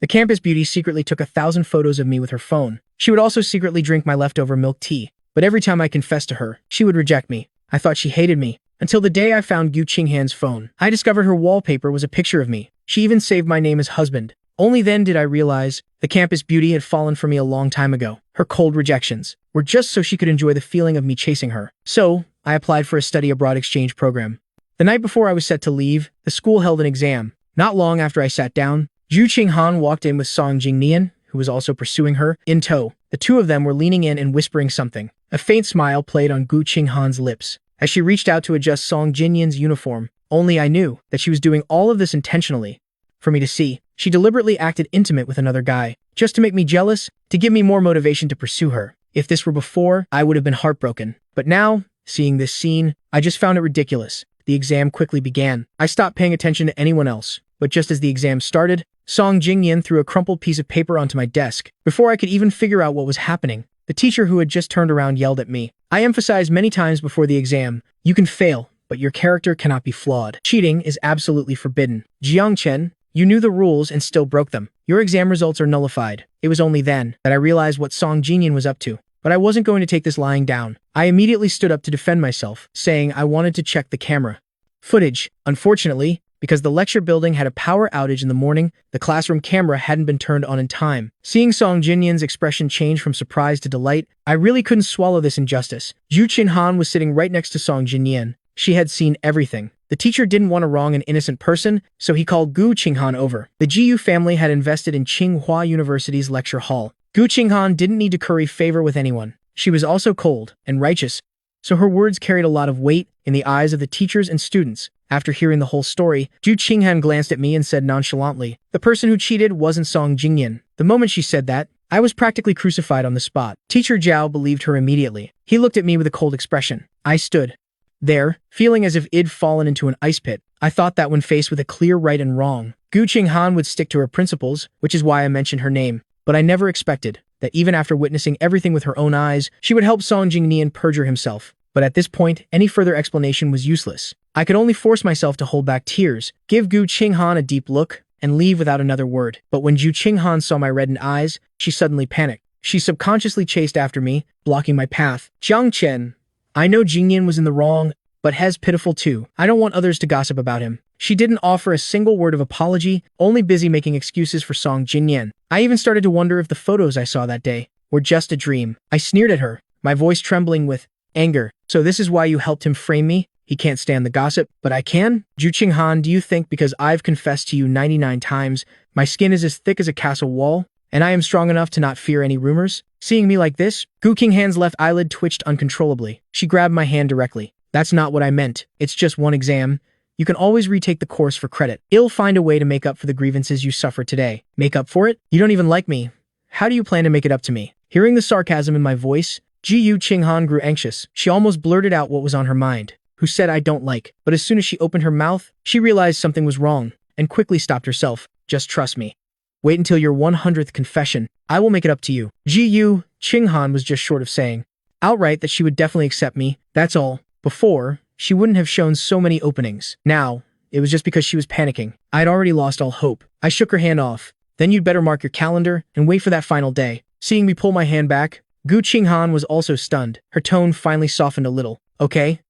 The campus beauty secretly took 1,000 photos of me with her phone. She would also secretly drink my leftover milk tea. But every time I confessed to her, she would reject me. I thought she hated me. Until the day I found Gu Qinghan's phone. I discovered her wallpaper was a picture of me. She even saved my name as husband. Only then did I realize the campus beauty had fallen for me a long time ago. Her cold rejections were just so she could enjoy the feeling of me chasing her. So, I applied for a study abroad exchange program. The night before I was set to leave, the school held an exam. Not long after I sat down, Zhu Qinghan walked in with Song Jingnian, who was also pursuing her, in tow. The two of them were leaning in and whispering something. A faint smile played on Gu Qinghan's lips as she reached out to adjust Song Jinyan's uniform. Only I knew that she was doing all of this intentionally. For me to see, she deliberately acted intimate with another guy, just to make me jealous, to give me more motivation to pursue her. If this were before, I would have been heartbroken. But now, seeing this scene, I just found it ridiculous. The exam quickly began. I stopped paying attention to anyone else, but just as the exam started, Song Jingyan threw a crumpled piece of paper onto my desk. Before I could even figure out what was happening, the teacher who had just turned around yelled at me. I emphasized many times before the exam, you can fail, but your character cannot be flawed. Cheating is absolutely forbidden. Jiang Chen, you knew the rules and still broke them. Your exam results are nullified. It was only then that I realized what Song Jinyan was up to. But I wasn't going to take this lying down. I immediately stood up to defend myself, saying I wanted to check the camera footage. Unfortunately, because the lecture building had a power outage in the morning, the classroom camera hadn't been turned on in time. Seeing Song Jinyan's expression change from surprise to delight, I really couldn't swallow this injustice. Zhu Qinghan was sitting right next to Song Jinyan. She had seen everything. The teacher didn't want to wrong an innocent person, so he called Gu Qinghan over. The Jiyu family had invested in Tsinghua University's lecture hall. Gu Qinghan didn't need to curry favor with anyone. She was also cold and righteous, so her words carried a lot of weight in the eyes of the teachers and students. After hearing the whole story, Zhu Qinghan glanced at me and said nonchalantly, the person who cheated wasn't Song Jingyan. The moment she said that, I was practically crucified on the spot. Teacher Zhao believed her immediately. He looked at me with a cold expression. I stood there, feeling as if I'd fallen into an ice pit. I thought that when faced with a clear right and wrong, Gu Qinghan would stick to her principles, which is why I mentioned her name. But I never expected that even after witnessing everything with her own eyes, she would help Song Jingnian perjure himself. But at this point, any further explanation was useless. I could only force myself to hold back tears, give Gu Qinghan a deep look, and leave without another word. But when Zhu Qinghan saw my reddened eyes, she suddenly panicked. She subconsciously chased after me, blocking my path. Jiang Chen, I know Jingyan was in the wrong, but He's pitiful too. I don't want others to gossip about him. She didn't offer a single word of apology, only busy making excuses for Song Jinyan. I even started to wonder if the photos I saw that day were just a dream. I sneered at her, my voice trembling with anger. So this is why you helped him frame me? He can't stand the gossip, but I can? Zhu Qinghan, do you think because I've confessed to you 99 times, my skin is as thick as a castle wall, and I am strong enough to not fear any rumors? Seeing me like this, Gu Qinghan's left eyelid twitched uncontrollably. She grabbed my hand directly. That's not what I meant. It's just one exam. You can always retake the course for credit. I'll find a way to make up for the grievances you suffered today. Make up for it? You don't even like me. How do you plan to make it up to me? Hearing the sarcasm in my voice, Gu Qinghan grew anxious. She almost blurted out what was on her mind. Who said I don't like? But as soon as she opened her mouth, she realized something was wrong and quickly stopped herself. Just trust me. Wait until your 100th confession. I will make it up to you. Gu Qinghan was just short of saying outright that she would definitely accept me. That's all. Before, she wouldn't have shown so many openings. Now, it was just because she was panicking. I'd already lost all hope. I shook her hand off. Then you'd better mark your calendar and wait for that final day. Seeing me pull my hand back, Gu Qinghan was also stunned. Her tone finally softened a little. Okay?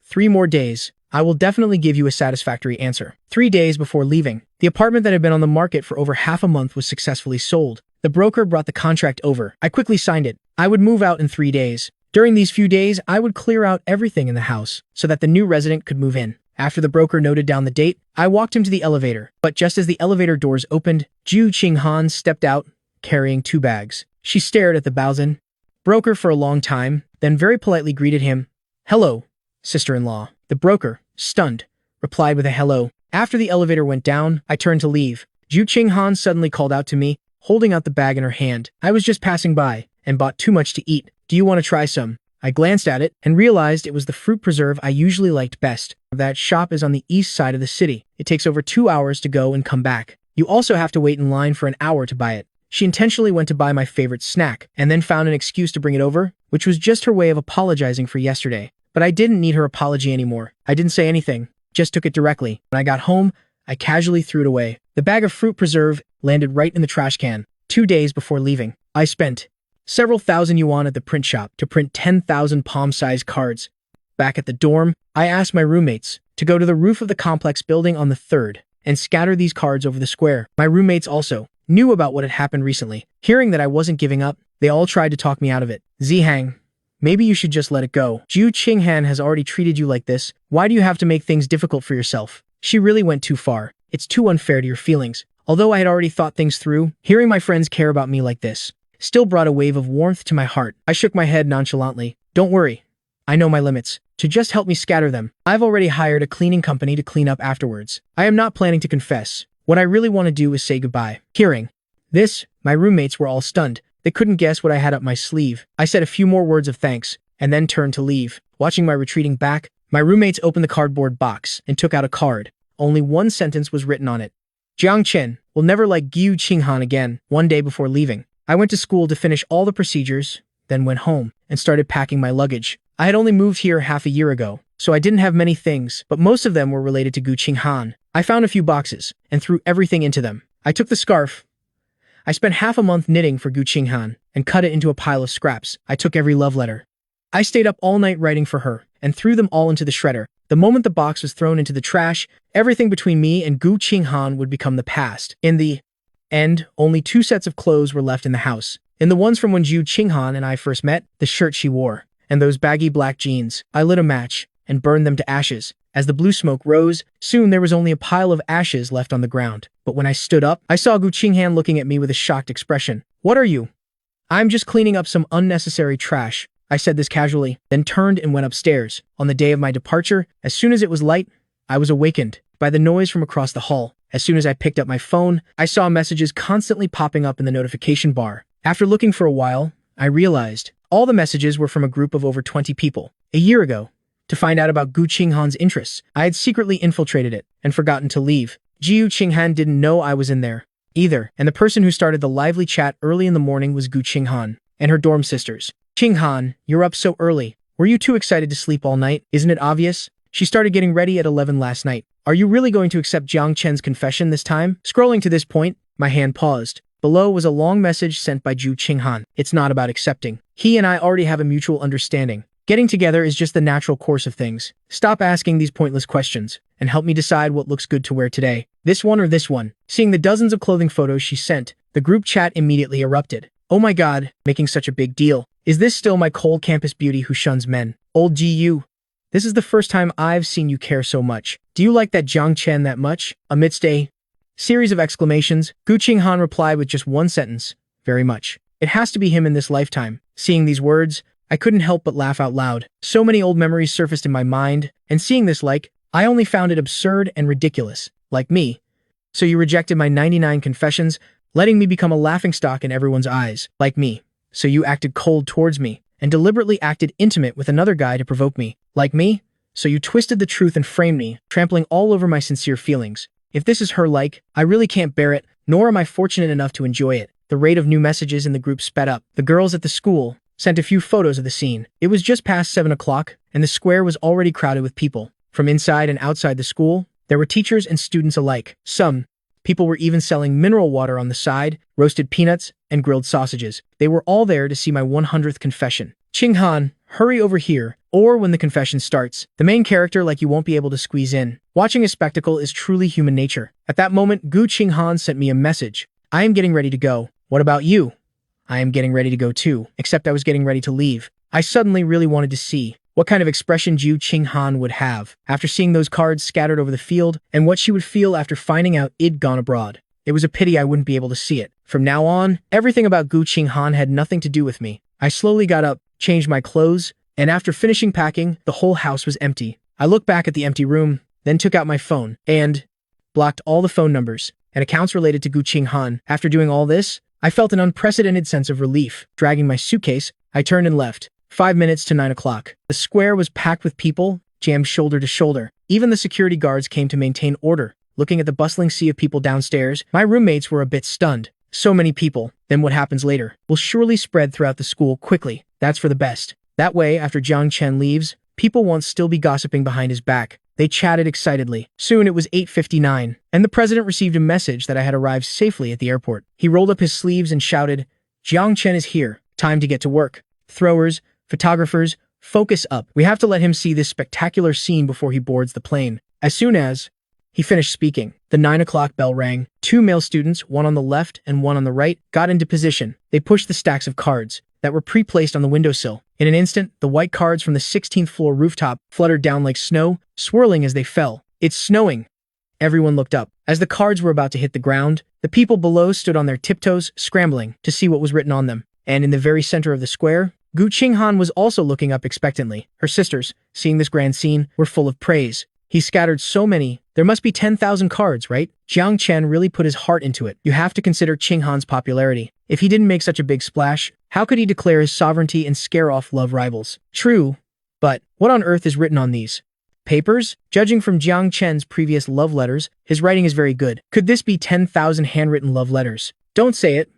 3 more days. I will definitely give you a satisfactory answer. 3 days before leaving, the apartment that had been on the market for over half a month was successfully sold. The broker brought the contract over. I quickly signed it. I would move out in 3 days. During these few days, I would clear out everything in the house so that the new resident could move in. After the broker noted down the date, I walked him to the elevator. But just as the elevator doors opened, Zhu Qinghan stepped out, carrying 2 bags. She stared at the Baozan broker for a long time, then very politely greeted him. Hello, sister-in-law. The broker, stunned, replied with a hello. After the elevator went down, I turned to leave. Zhu Qinghan suddenly called out to me, holding out the bag in her hand. I was just passing by and bought too much to eat. Do you want to try some? I glanced at it and realized it was the fruit preserve I usually liked best. That shop is on the east side of the city. It takes over 2 hours to go and come back. You also have to wait in line for an hour to buy it. She intentionally went to buy my favorite snack and then found an excuse to bring it over, which was just her way of apologizing for yesterday. But I didn't need her apology anymore. I didn't say anything, just took it directly. When I got home, I casually threw it away. The bag of fruit preserve landed right in the trash can. 2 days before leaving, I spent several thousand yuan at the print shop to print 10,000 palm-sized cards. Back at the dorm, I asked my roommates to go to the roof of the complex building on the 3rd and scatter these cards over the square. My roommates also knew about what had happened recently. Hearing that I wasn't giving up, they all tried to talk me out of it. Zihang, maybe you should just let it go. Zhu Qinghan has already treated you like this. Why do you have to make things difficult for yourself? She really went too far. It's too unfair to your feelings. Although I had already thought things through, hearing my friends care about me like this still brought a wave of warmth to my heart. I shook my head nonchalantly. Don't worry. I know my limits. To just help me scatter them, I've already hired a cleaning company to clean up afterwards. I am not planning to confess. What I really want to do is say goodbye. Hearing this, my roommates were all stunned. They couldn't guess what I had up my sleeve. I said a few more words of thanks, and then turned to leave. Watching my retreating back, my roommates opened the cardboard box and took out a card. Only one sentence was written on it. Jiang Chen will never like Zhu Qinghan again. One day before leaving, I went to school to finish all the procedures, then went home and started packing my luggage. I had only moved here half a year ago, so I didn't have many things, but most of them were related to Zhu Qinghan. I found a few boxes and threw everything into them. I took the scarf. I spent half a month knitting for Zhu Qinghan and cut it into a pile of scraps. I took every love letter. I stayed up all night writing for her and threw them all into the shredder. The moment the box was thrown into the trash, everything between me and Zhu Qinghan would become the past. In the end, only 2 sets of clothes were left in the house. In the ones from when Zhu Qinghan and I first met, the shirt she wore, and those baggy black jeans. I lit a match and burned them to ashes. As the blue smoke rose, soon there was only a pile of ashes left on the ground. But when I stood up, I saw Zhu Qinghan looking at me with a shocked expression. What are you? I'm just cleaning up some unnecessary trash. I said this casually, then turned and went upstairs. On the day of my departure, as soon as it was light, I was awakened by the noise from across the hall. As soon as I picked up my phone, I saw messages constantly popping up in the notification bar. After looking for a while, I realized all the messages were from a group of over 20 people. A year ago, to find out about Zhu Qinghan's interests, I had secretly infiltrated it and forgotten to leave. Zhu Qinghan didn't know I was in there either, and the person who started the lively chat early in the morning was Zhu Qinghan and her dorm sisters. Qinghan, you're up so early. Were you too excited to sleep all night? Isn't it obvious? She started getting ready at 11 last night. Are you really going to accept Jiang Chen's confession this time? Scrolling to this point, my hand paused. Below was a long message sent by Zhu Qinghan. It's not about accepting. He and I already have a mutual understanding. Getting together is just the natural course of things. Stop asking these pointless questions and help me decide what looks good to wear today. This one or this one? Seeing the dozens of clothing photos she sent, the group chat immediately erupted. Oh my god, making such a big deal. Is this still my cold campus beauty who shuns men? Old GU. This is the first time I've seen you care so much. Do you like that Jiang Chen that much? Amidst a series of exclamations, Zhu Qinghan replied with just one sentence. Very much. It has to be him in this lifetime. Seeing these words, I couldn't help but laugh out loud. So many old memories surfaced in my mind, and seeing this I only found it absurd and ridiculous. Like me. So you rejected my 99 confessions, letting me become a laughingstock in everyone's eyes. Like me. So you acted cold towards me, and deliberately acted intimate with another guy to provoke me. Like me. So you twisted the truth and framed me, trampling all over my sincere feelings. If this is her I really can't bear it, nor am I fortunate enough to enjoy it. The rate of new messages in the group sped up. The girls at the school sent a few photos of the scene. It was just past 7 o'clock, and the square was already crowded with people. From inside and outside the school, there were teachers and students alike. Some people were even selling mineral water on the side, roasted peanuts, and grilled sausages. They were all there to see my 100th confession. Qinghan, hurry over here, or when the confession starts, the main character you won't be able to squeeze in. Watching a spectacle is truly human nature. At that moment, Zhu Qinghan sent me a message. I am getting ready to go. What about you? I am getting ready to go too, except I was getting ready to leave. I suddenly really wanted to see what kind of expression Zhu Qinghan would have after seeing those cards scattered over the field, and what she would feel after finding out I'd gone abroad. It was a pity I wouldn't be able to see it. From now on, everything about Zhu Qinghan had nothing to do with me. I slowly got up, changed my clothes, and after finishing packing, the whole house was empty. I looked back at the empty room, then took out my phone, and blocked all the phone numbers and accounts related to Zhu Qinghan. After doing all this, I felt an unprecedented sense of relief. Dragging my suitcase, I turned and left. 5 minutes to 9 o'clock. The square was packed with people, jammed shoulder to shoulder. Even the security guards came to maintain order. Looking at the bustling sea of people downstairs, my roommates were a bit stunned. So many people, then what happens later, will surely spread throughout the school quickly. That's for the best. That way, after Jiang Chen leaves, people won't still be gossiping behind his back. They They chatted excitedly. Soon it was 8:59, and the president received a message that I had arrived safely at the airport. He rolled up his sleeves and shouted, "Jiang Chen is here. Time to get to work. Throwers, photographers, focus up. We have to let him see this spectacular scene before he boards the plane." As soon as he finished speaking, the 9 o'clock bell rang. Two male students, one on the left and one on the right, got into position. They pushed the stacks of cards that were pre-placed on the windowsill. In an instant, the white cards from the 16th floor rooftop fluttered down like snow, swirling as they fell. "It's snowing." Everyone looked up. As the cards were about to hit the ground, the people below stood on their tiptoes, scrambling to see what was written on them. And in the very center of the square, Gu Qinghan was also looking up expectantly. Her sisters, seeing this grand scene, were full of praise. "He scattered so many. There must be 10,000 cards, right? Jiang Chen really put his heart into it." You have to consider Qinghan's popularity. If he didn't make such a big splash, how could he declare his sovereignty and scare off love rivals? True, but what on earth is written on these papers? Judging from Jiang Chen's previous love letters, his writing is very good. Could this be 10,000 handwritten love letters? Don't say it.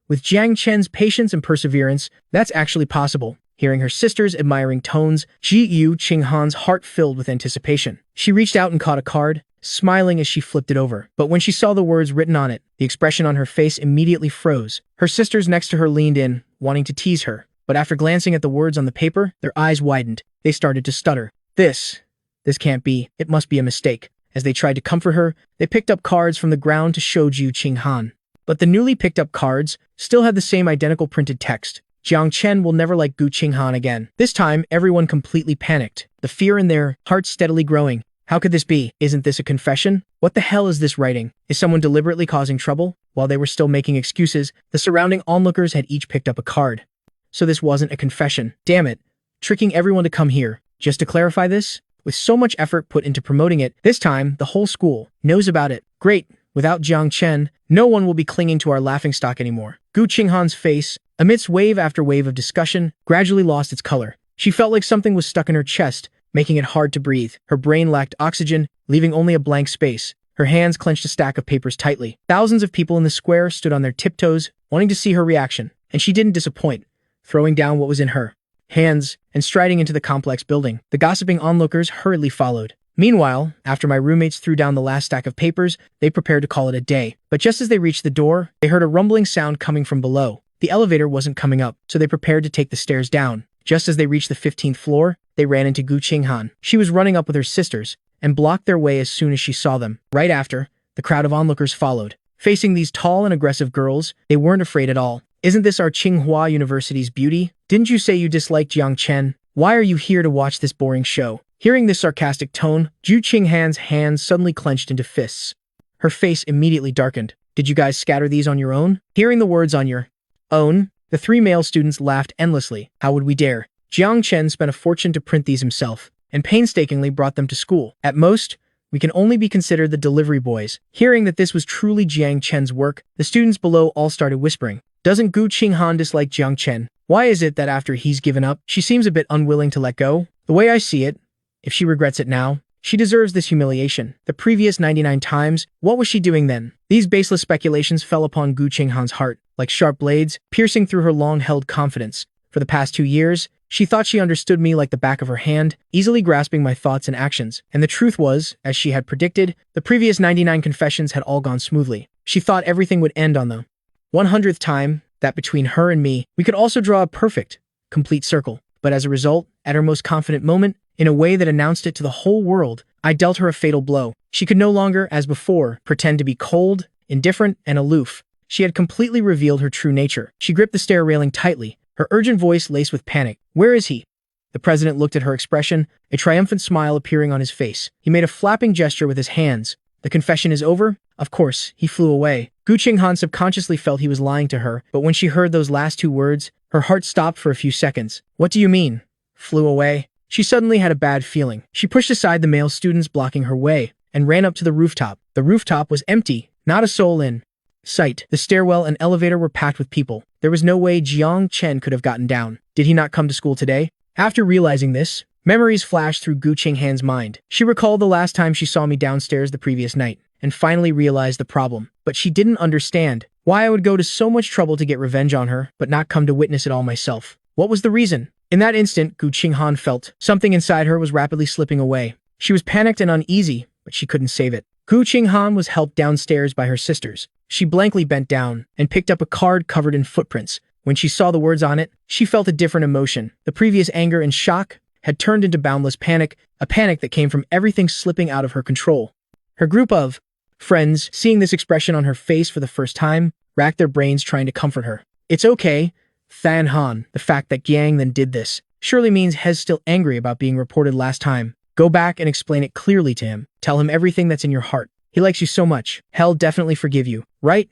With Jiang Chen's patience and perseverance, that's actually possible. Hearing her sister's admiring tones, Gu Qinghan's heart filled with anticipation. She reached out and caught a card, smiling as she flipped it over. But when she saw the words written on it, the expression on her face immediately froze. Her sisters next to her leaned in, wanting to tease her. But after glancing at the words on the paper, their eyes widened. They started to stutter. This can't be. It must be a mistake." As they tried to comfort her, they picked up cards from the ground to show Gu Qinghan. But the newly picked up cards still had the same identical printed text. "Jiang Chen will never like Gu Qinghan again." This time, everyone completely panicked, the fear in their hearts steadily growing. How could this be? Isn't this a confession? What the hell is this writing? Is someone deliberately causing trouble? While they were still making excuses, the surrounding onlookers had each picked up a card. So this wasn't a confession. Damn it. Tricking everyone to come here. Just to clarify this, with so much effort put into promoting it, this time, the whole school knows about it. Great. Without Jiang Chen, no one will be clinging to our laughingstock anymore. Gu Qinghan's face, amidst wave after wave of discussion, gradually lost its color. She felt like something was stuck in her chest, making it hard to breathe. Her brain lacked oxygen, leaving only a blank space. Her hands clenched a stack of papers tightly. Thousands of people in the square stood on their tiptoes, wanting to see her reaction, and she didn't disappoint, throwing down what was in her hands and striding into the complex building. The gossiping onlookers hurriedly followed. Meanwhile, after my roommates threw down the last stack of papers, they prepared to call it a day. But just as they reached the door, they heard a rumbling sound coming from below. The elevator wasn't coming up, so they prepared to take the stairs down. Just as they reached the 15th floor, they ran into Gu Qinghan. She was running up with her sisters, and blocked their way as soon as she saw them. Right after, the crowd of onlookers followed. Facing these tall and aggressive girls, they weren't afraid at all. "Isn't this our Tsinghua University's beauty? Didn't you say you disliked Jiang Chen? Why are you here to watch this boring show?" Hearing this sarcastic tone, Gu Qinghan's hands suddenly clenched into fists. Her face immediately darkened. "Did you guys scatter these on your own?" Hearing the words "on your own," the three male students laughed endlessly. "How would we dare? Jiang Chen spent a fortune to print these himself, and painstakingly brought them to school. At most, we can only be considered the delivery boys." Hearing that this was truly Jiang Chen's work, the students below all started whispering. "Doesn't Gu Qinghan dislike Jiang Chen? Why is it that after he's given up, she seems a bit unwilling to let go? The way I see it, if she regrets it now, she deserves this humiliation. The previous 99 times, what was she doing then?" These baseless speculations fell upon Gu Qinghan's heart, like sharp blades, piercing through her long-held confidence. For the past 2 years, she thought she understood me like the back of her hand, easily grasping my thoughts and actions. And the truth was, as she had predicted, the previous 99 confessions had all gone smoothly. She thought everything would end on the 100th time, that between her and me, we could also draw a perfect, complete circle. But as a result, at her most confident moment, in a way that announced it to the whole world, I dealt her a fatal blow. She could no longer, as before, pretend to be cold, indifferent, and aloof. She had completely revealed her true nature. She gripped the stair railing tightly, her urgent voice laced with panic. "Where is he?" The president looked at her expression, a triumphant smile appearing on his face. He made a flapping gesture with his hands. "The confession is over?" Of course, he flew away. Gu Qinghan subconsciously felt he was lying to her, but when she heard those last 2 words, her heart stopped for a few seconds. "What do you mean? Flew away?" She suddenly had a bad feeling. She pushed aside the male students blocking her way, and ran up to the rooftop. The rooftop was empty, not a soul in sight. The stairwell and elevator were packed with people. There was no way Jiang Chen could have gotten down. Did he not come to school today? After realizing this, memories flashed through Gu Qinghan's mind. She recalled the last time she saw me downstairs the previous night, and finally realized the problem. But she didn't understand why I would go to so much trouble to get revenge on her, but not come to witness it all myself. What was the reason? In that instant, Gu Qinghan felt something inside her was rapidly slipping away. She was panicked and uneasy, but she couldn't save it. Gu Qinghan was helped downstairs by her sisters. She blankly bent down and picked up a card covered in footprints. When she saw the words on it, she felt a different emotion. The previous anger and shock had turned into boundless panic, a panic that came from everything slipping out of her control. Her group of friends, seeing this expression on her face for the first time, racked their brains trying to comfort her. It's okay, Than Han. The fact that Yang then did this surely means He's still angry about being reported last time. Go back and explain it clearly to him. Tell him everything that's in your heart. He likes you so much. He'll definitely forgive you. Right?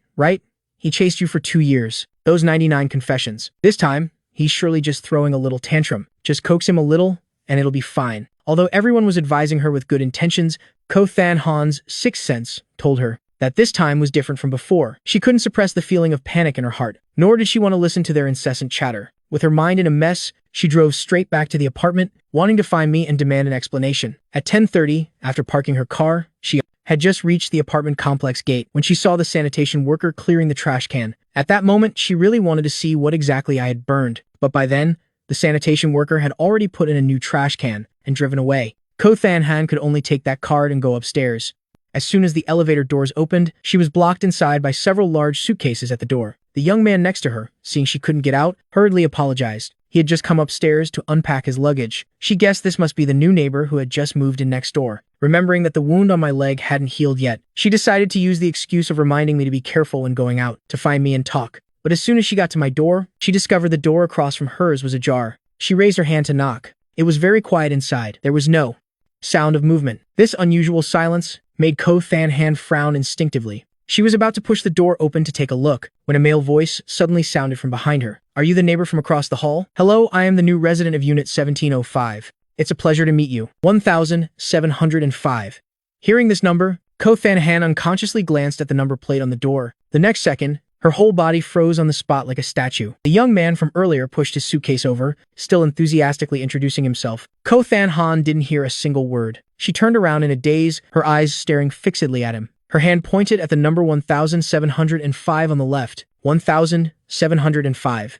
He chased you for 2 years. Those 99 confessions. This time, he's surely just throwing a little tantrum. Just coax him a little, and it'll be fine. Although everyone was advising her with good intentions, Ko Than Han's sixth sense told her that this time was different from before. She couldn't suppress the feeling of panic in her heart, nor did she want to listen to their incessant chatter. With her mind in a mess, she drove straight back to the apartment, wanting to find me and demand an explanation. At 10:30, after parking her car, she had just reached the apartment complex gate when she saw the sanitation worker clearing the trash can. At that moment, she really wanted to see what exactly I had burned, but by then, the sanitation worker had already put in a new trash can and driven away. Ko Than Han could only take that card and go upstairs. As soon as the elevator doors opened, she was blocked inside by several large suitcases at the door. The young man next to her, seeing she couldn't get out, hurriedly apologized. He had just come upstairs to unpack his luggage. She guessed this must be the new neighbor who had just moved in next door. Remembering that the wound on my leg hadn't healed yet, she decided to use the excuse of reminding me to be careful when going out, to find me and talk. But as soon as she got to my door, she discovered the door across from hers was ajar. She raised her hand to knock. It was very quiet inside. There was no sound of movement. This unusual silence made Ko Than Han frown instinctively. She was about to push the door open to take a look, when a male voice suddenly sounded from behind her. Are you the neighbor from across the hall? Hello, I am the new resident of Unit 1705. It's a pleasure to meet you. 1705. Hearing this number, Ko Than Han unconsciously glanced at the number plate on the door. The next second, her whole body froze on the spot like a statue. The young man from earlier pushed his suitcase over, still enthusiastically introducing himself. Ko Than Han didn't hear a single word. She turned around in a daze, her eyes staring fixedly at him. Her hand pointed at the number 1705 on the left. 1705.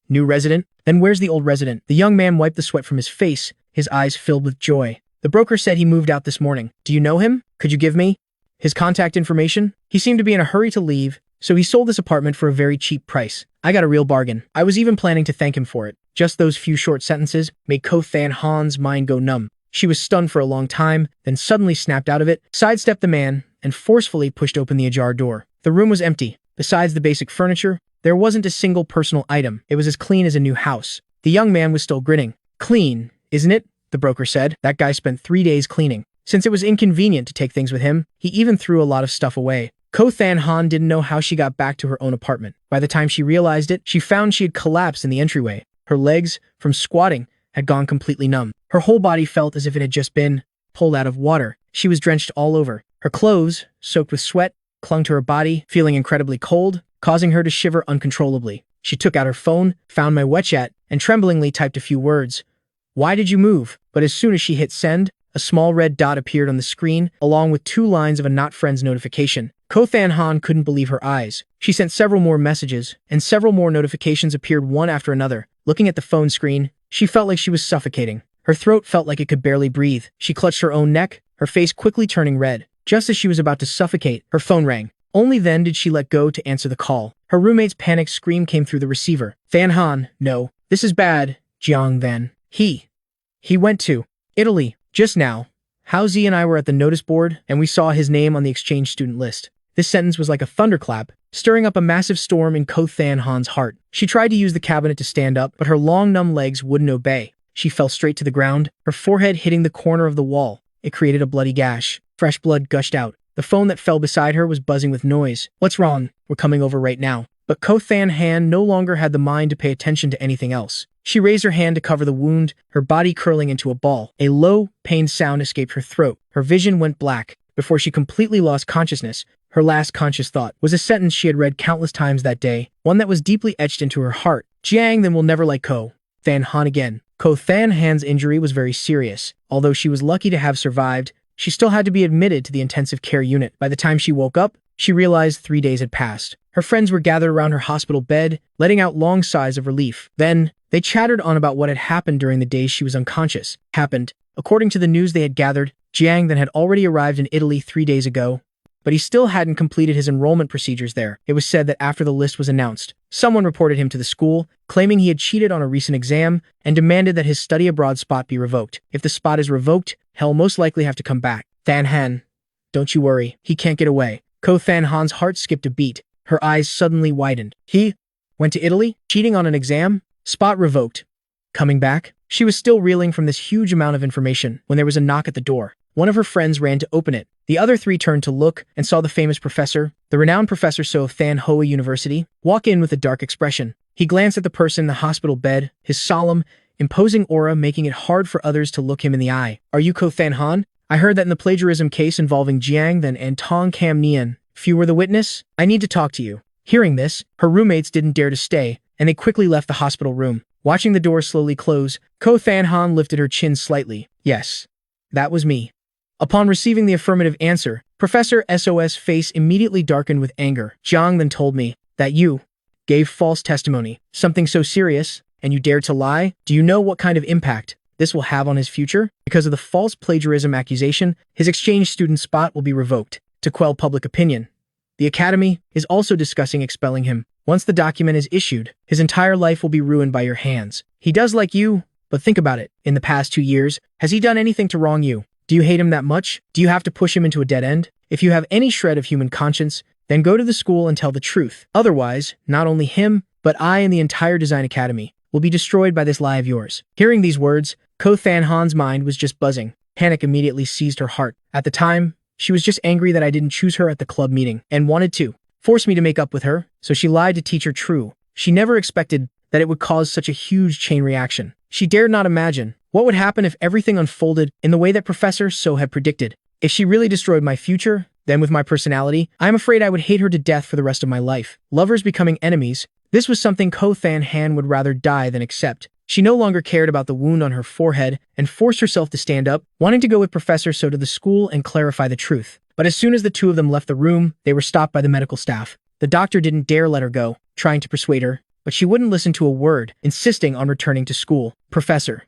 New resident? Then where's the old resident? The young man wiped the sweat from his face, his eyes filled with joy. The broker said he moved out this morning. Do you know him? Could you give me his contact information? He seemed to be in a hurry to leave, so he sold this apartment for a very cheap price. I got a real bargain. I was even planning to thank him for it. Just those few short sentences made Ko Than Han's mind go numb. She was stunned for a long time, then suddenly snapped out of it, sidestepped the man, and forcefully pushed open the ajar door. The room was empty. Besides the basic furniture, there wasn't a single personal item. It was as clean as a new house. The young man was still grinning. Clean, isn't it? The broker said. That guy spent 3 days cleaning. Since it was inconvenient to take things with him, he even threw a lot of stuff away. Ko Than Han didn't know how she got back to her own apartment. By the time she realized it, she found she had collapsed in the entryway. Her legs, from squatting, had gone completely numb. Her whole body felt as if it had just been pulled out of water. She was drenched all over. Her clothes, soaked with sweat, clung to her body, feeling incredibly cold, causing her to shiver uncontrollably. She took out her phone, found my WeChat, and tremblingly typed a few words. Why did you move? But as soon as she hit send, a small red dot appeared on the screen, along with 2 lines of a not friends notification. Ko Than Han couldn't believe her eyes. She sent several more messages, and several more notifications appeared one after another. Looking at the phone screen, she felt like she was suffocating. Her throat felt like it could barely breathe. She clutched her own neck, her face quickly turning red. Just as she was about to suffocate, her phone rang. Only then did she let go to answer the call. Her roommate's panicked scream came through the receiver. Than Han, no. This is bad. Jiang Then. He went to Italy just now. Hao Zi and I were at the notice board, and we saw his name on the exchange student list. This sentence was like a thunderclap, stirring up a massive storm in Ko Than Han's heart. She tried to use the cabinet to stand up, but her long, numb legs wouldn't obey. She fell straight to the ground, her forehead hitting the corner of the wall. It created a bloody gash. Fresh blood gushed out. The phone that fell beside her was buzzing with noise. What's wrong? We're coming over right now. But Ko Than Han no longer had the mind to pay attention to anything else. She raised her hand to cover the wound, her body curling into a ball. A low, pained sound escaped her throat. Her vision went black. Before she completely lost consciousness, her last conscious thought was a sentence she had read countless times that day, one that was deeply etched into her heart. Jiang then will never like Ko Than Han again. Ko Than Han's injury was very serious. Although she was lucky to have survived, she still had to be admitted to the intensive care unit. By the time she woke up, she realized 3 days had passed. Her friends were gathered around her hospital bed, letting out long sighs of relief. Then, they chattered on about what had happened during the days she was unconscious. According to the news they had gathered, Jiang then had already arrived in Italy 3 days ago, but he still hadn't completed his enrollment procedures there. It was said that after the list was announced, someone reported him to the school, claiming he had cheated on a recent exam and demanded that his study abroad spot be revoked. If the spot is revoked, he'll most likely have to come back. Than Han, don't you worry, he can't get away. Ko Than Han's heart skipped a beat. Her eyes suddenly widened. He went to Italy? Cheating on an exam? Spot revoked. Coming back? She was still reeling from this huge amount of information when there was a knock at the door. One of her friends ran to open it. The other three turned to look and saw the famous professor, the renowned Professor So of Than Hoa University, walk in with a dark expression. He glanced at the person in the hospital bed, his solemn, imposing aura making it hard for others to look him in the eye. Are you Ko Than Han? I heard that in the plagiarism case involving Jiang Then and Tong Cam Nian, if you were the witness, I need to talk to you. Hearing this, her roommates didn't dare to stay, and they quickly left the hospital room. Watching the door slowly close, Ko Than Han lifted her chin slightly. Yes, that was me. Upon receiving the affirmative answer, Professor SO's face immediately darkened with anger. Jiang then told me that you gave false testimony, something so serious, and you dared to lie? Do you know what kind of impact this will have on his future? Because of the false plagiarism accusation, his exchange student spot will be revoked. To quell public opinion, the Academy is also discussing expelling him. Once the document is issued, his entire life will be ruined by your hands. He does like you, but think about it. In the past 2 years, has he done anything to wrong you? Do you hate him that much? Do you have to push him into a dead end? If you have any shred of human conscience, then go to the school and tell the truth. Otherwise, not only him, but I and the entire Design Academy will be destroyed by this lie of yours. Hearing these words, Ko Than Han's mind was just buzzing. Panic immediately seized her heart. At the time, she was just angry that I didn't choose her at the club meeting and wanted to force me to make up with her, so she lied to teacher True. She never expected that it would cause such a huge chain reaction. She dared not imagine what would happen if everything unfolded in the way that Professor So had predicted. If she really destroyed my future, then with my personality, I'm afraid I would hate her to death for the rest of my life. Lovers becoming enemies, this was something Ko Than Han would rather die than accept. She no longer cared about the wound on her forehead and forced herself to stand up, wanting to go with Professor So to the school and clarify the truth. But as soon as the two of them left the room, they were stopped by the medical staff. The doctor didn't dare let her go, trying to persuade her, but she wouldn't listen to a word, insisting on returning to school. Professor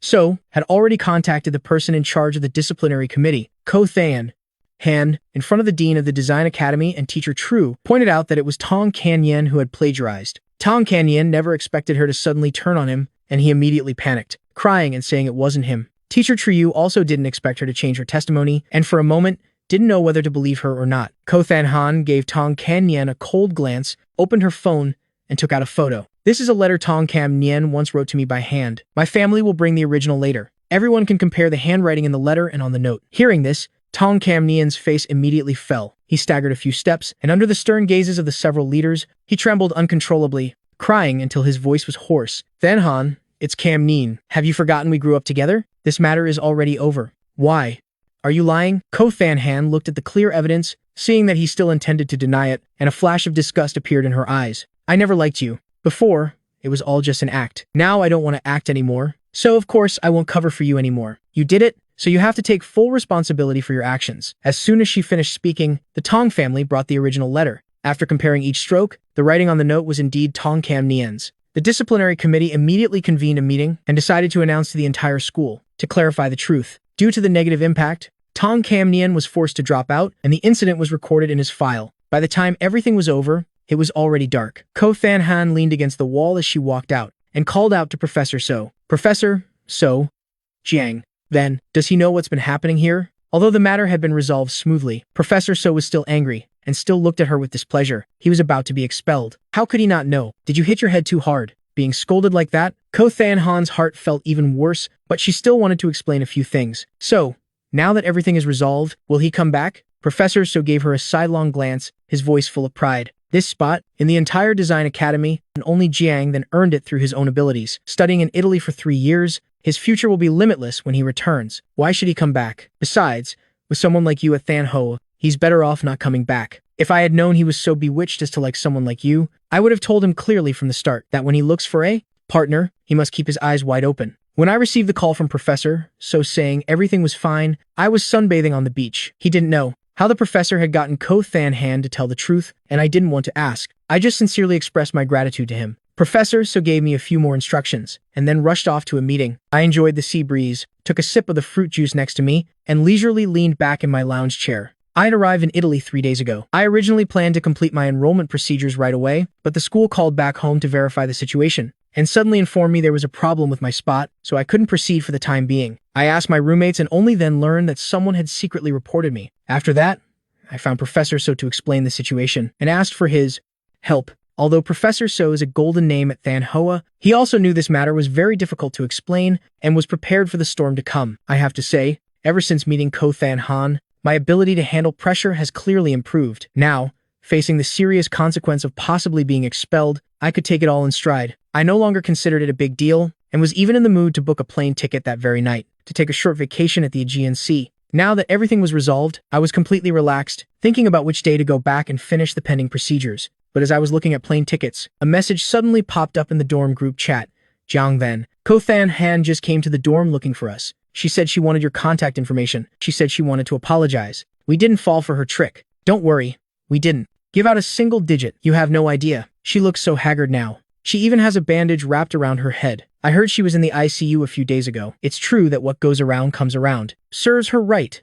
So had already contacted the person in charge of the disciplinary committee. Ko Than Han, in front of the dean of the Design Academy and teacher True, pointed out that it was Tong Can Yen who had plagiarized. Tong Can Yen never expected her to suddenly turn on him, and he immediately panicked, crying and saying it wasn't him. Teacher Triyu also didn't expect her to change her testimony, and for a moment, didn't know whether to believe her or not. Ko Than Han gave Tong Can Yen a cold glance, opened her phone, and took out a photo. This is a letter Tong Cam Nien once wrote to me by hand. My family will bring the original later. Everyone can compare the handwriting in the letter and on the note. Hearing this, Tong Cam Nien's face immediately fell. He staggered a few steps, and under the stern gazes of the several leaders, he trembled uncontrollably, crying until his voice was hoarse. Than Han, it's Cam Nien. Have you forgotten we grew up together? This matter is already over. Why? Are you lying? Ko Than Han looked at the clear evidence, seeing that he still intended to deny it, and a flash of disgust appeared in her eyes. I never liked you. Before, it was all just an act. Now I don't want to act anymore. So of course I won't cover for you anymore. You did it, so you have to take full responsibility for your actions. As soon as she finished speaking, the Tong family brought the original letter. After comparing each stroke, the writing on the note was indeed Tong Cam Nien's. The disciplinary committee immediately convened a meeting and decided to announce to the entire school to clarify the truth. Due to the negative impact, Tong Cam Nien was forced to drop out, and the incident was recorded in his file. By the time everything was over, it was already dark. Ko Than Han leaned against the wall as she walked out and called out to Professor So. Professor So, Jiang. Then, does he know what's been happening here? Although the matter had been resolved smoothly, Professor So was still angry and still looked at her with displeasure. He was about to be expelled. How could he not know? Did you hit your head too hard? Being scolded like that? Ko Than Han's heart felt even worse, but she still wanted to explain a few things. So, now that everything is resolved, will he come back? Professor So gave her a sidelong glance, his voice full of pride. This spot, in the entire Design Academy, and only Jiang then earned it through his own abilities. Studying in Italy for 3 years, his future will be limitless when he returns. Why should he come back? Besides, with someone like you at Than Hoa, he's better off not coming back. If I had known he was so bewitched as to like someone like you, I would have told him clearly from the start that when he looks for a partner, he must keep his eyes wide open. When I received the call from Professor So saying everything was fine, I was sunbathing on the beach. He didn't know how the professor had gotten Ko Than Han to tell the truth, and I didn't want to ask. I just sincerely expressed my gratitude to him. Professor So gave me a few more instructions, and then rushed off to a meeting. I enjoyed the sea breeze, took a sip of the fruit juice next to me, and leisurely leaned back in my lounge chair. I had arrived in Italy 3 days ago. I originally planned to complete my enrollment procedures right away, but the school called back home to verify the situation, and suddenly informed me there was a problem with my spot, so I couldn't proceed for the time being. I asked my roommates and only then learned that someone had secretly reported me. After that, I found Professor So to explain the situation, and asked for his help. Although Professor So is a golden name at Than Hoa, he also knew this matter was very difficult to explain and was prepared for the storm to come. I have to say, ever since meeting Ko Than Han, my ability to handle pressure has clearly improved. Now, facing the serious consequence of possibly being expelled, I could take it all in stride. I no longer considered it a big deal, and was even in the mood to book a plane ticket that very night, to take a short vacation at the Aegean Sea. Now that everything was resolved, I was completely relaxed, thinking about which day to go back and finish the pending procedures. But as I was looking at plane tickets, a message suddenly popped up in the dorm group chat. Jiang Then, Ko Than Han just came to the dorm looking for us. She said she wanted your contact information. She said she wanted to apologize. We didn't fall for her trick. Don't worry, we didn't. Give out a single digit. You have no idea. She looks so haggard now. She even has a bandage wrapped around her head. I heard she was in the ICU a few days ago. It's true that what goes around comes around. Serves her right.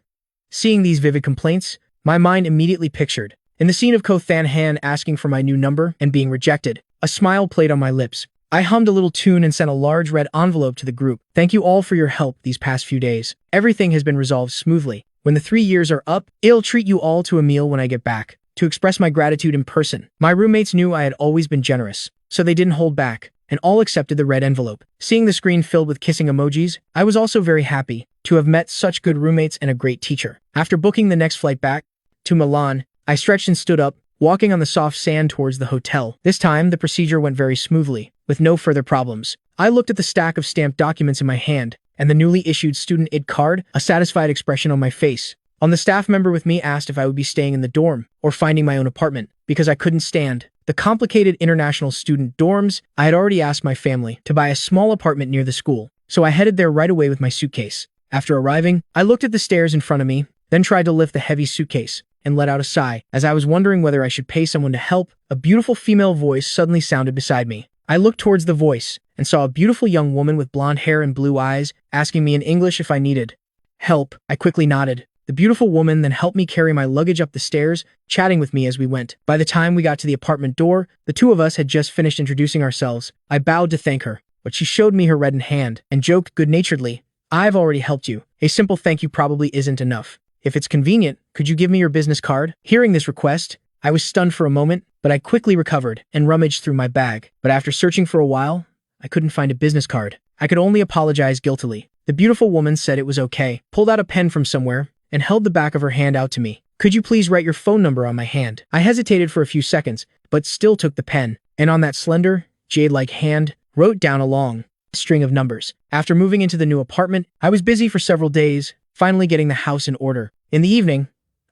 Seeing these vivid complaints, my mind immediately pictured. In the scene of Ko Than Han asking for my new number and being rejected, a smile played on my lips. I hummed a little tune and sent a large red envelope to the group. Thank you all for your help these past few days. Everything has been resolved smoothly. When the 3 years are up, I'll treat you all to a meal when I get back, to express my gratitude in person. My roommates knew I had always been generous, so they didn't hold back, and all accepted the red envelope. Seeing the screen filled with kissing emojis, I was also very happy to have met such good roommates and a great teacher. After booking the next flight back to Milan, I stretched and stood up, walking on the soft sand towards the hotel. This time, the procedure went very smoothly, with no further problems. I looked at the stack of stamped documents in my hand, and the newly issued student ID card, a satisfied expression on my face. The staff member with me asked if I would be staying in the dorm, or finding my own apartment, because I couldn't stand the complicated international student dorms. I had already asked my family to buy a small apartment near the school, so I headed there right away with my suitcase. After arriving, I looked at the stairs in front of me, then tried to lift the heavy suitcase, and let out a sigh. As I was wondering whether I should pay someone to help, a beautiful female voice suddenly sounded beside me. I looked towards the voice, and saw a beautiful young woman with blonde hair and blue eyes, asking me in English if I needed help. I quickly nodded. The beautiful woman then helped me carry my luggage up the stairs, chatting with me as we went. By the time we got to the apartment door, the two of us had just finished introducing ourselves. I bowed to thank her, but she showed me her reddened hand, and joked good-naturedly, "I've already helped you. A simple thank you probably isn't enough. If it's convenient, could you give me your business card?" Hearing this request, I was stunned for a moment, but I quickly recovered and rummaged through my bag. But after searching for a while, I couldn't find a business card. I could only apologize guiltily. The beautiful woman said it was okay, pulled out a pen from somewhere, and held the back of her hand out to me. "Could you please write your phone number on my hand?" I hesitated for a few seconds, but still took the pen, and on that slender, jade-like hand, wrote down a long string of numbers. After moving into the new apartment, I was busy for several days, finally getting the house in order. In the evening,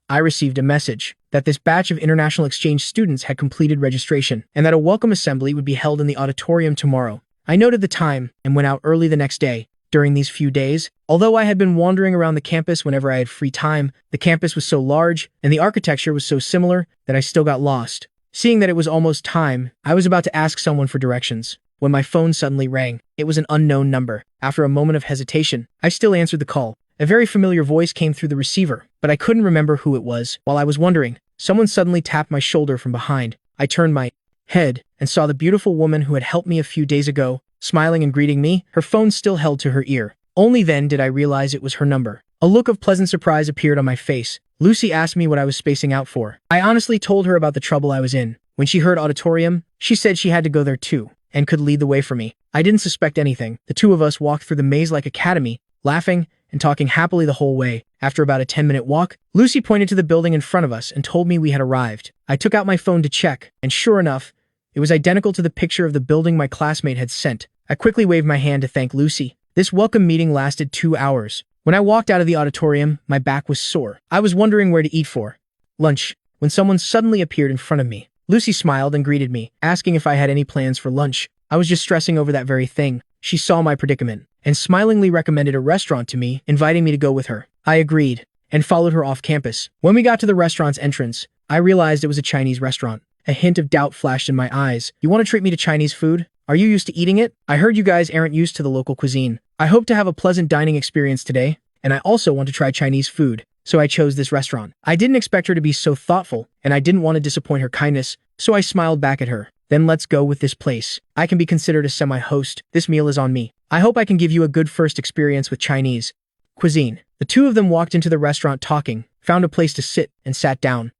I received a message that this batch of international exchange students had completed registration, and that a welcome assembly would be held in the auditorium tomorrow. I noted the time and went out early the next day. During these few days, although I had been wandering around the campus whenever I had free time, the campus was so large and the architecture was so similar that I still got lost. Seeing that it was almost time, I was about to ask someone for directions, when my phone suddenly rang. It was an unknown number. After a moment of hesitation, I still answered the call. A very familiar voice came through the receiver, but I couldn't remember who it was. While I was wondering, someone suddenly tapped my shoulder from behind. I turned my head and saw the beautiful woman who had helped me a few days ago, smiling and greeting me, her phone still held to her ear. Only then did I realize it was her number. A look of pleasant surprise appeared on my face. Lucy asked me what I was spacing out for. I honestly told her about the trouble I was in. When she heard auditorium, she said she had to go there too, and could lead the way for me. I didn't suspect anything. The two of us walked through the maze-like academy, laughing and talking happily the whole way. After about a 10-minute walk, Lucy pointed to the building in front of us and told me we had arrived. I took out my phone to check, and sure enough, it was identical to the picture of the building my classmate had sent. I quickly waved my hand to thank Lucy. This welcome meeting lasted 2 hours. When I walked out of the auditorium, my back was sore. I was wondering where to eat for lunch when someone suddenly appeared in front of me. Lucy smiled and greeted me, asking if I had any plans for lunch. I was just stressing over that very thing. She saw my predicament and smilingly recommended a restaurant to me, inviting me to go with her. I agreed and followed her off campus. When we got to the restaurant's entrance, I realized it was a Chinese restaurant. A hint of doubt flashed in my eyes. "You want to treat me to Chinese food?" Are you used to eating it? I heard you guys aren't used to the local cuisine. I hope to have a pleasant dining experience today, and I also want to try Chinese food, so I chose this restaurant. I didn't expect her to be so thoughtful, and I didn't want to disappoint her kindness, so I smiled back at her. Then let's go with this place. I can be considered a semi-host. This meal is on me. I hope I can give you a good first experience with Chinese cuisine. The two of them walked into the restaurant talking, found a place to sit, and sat down.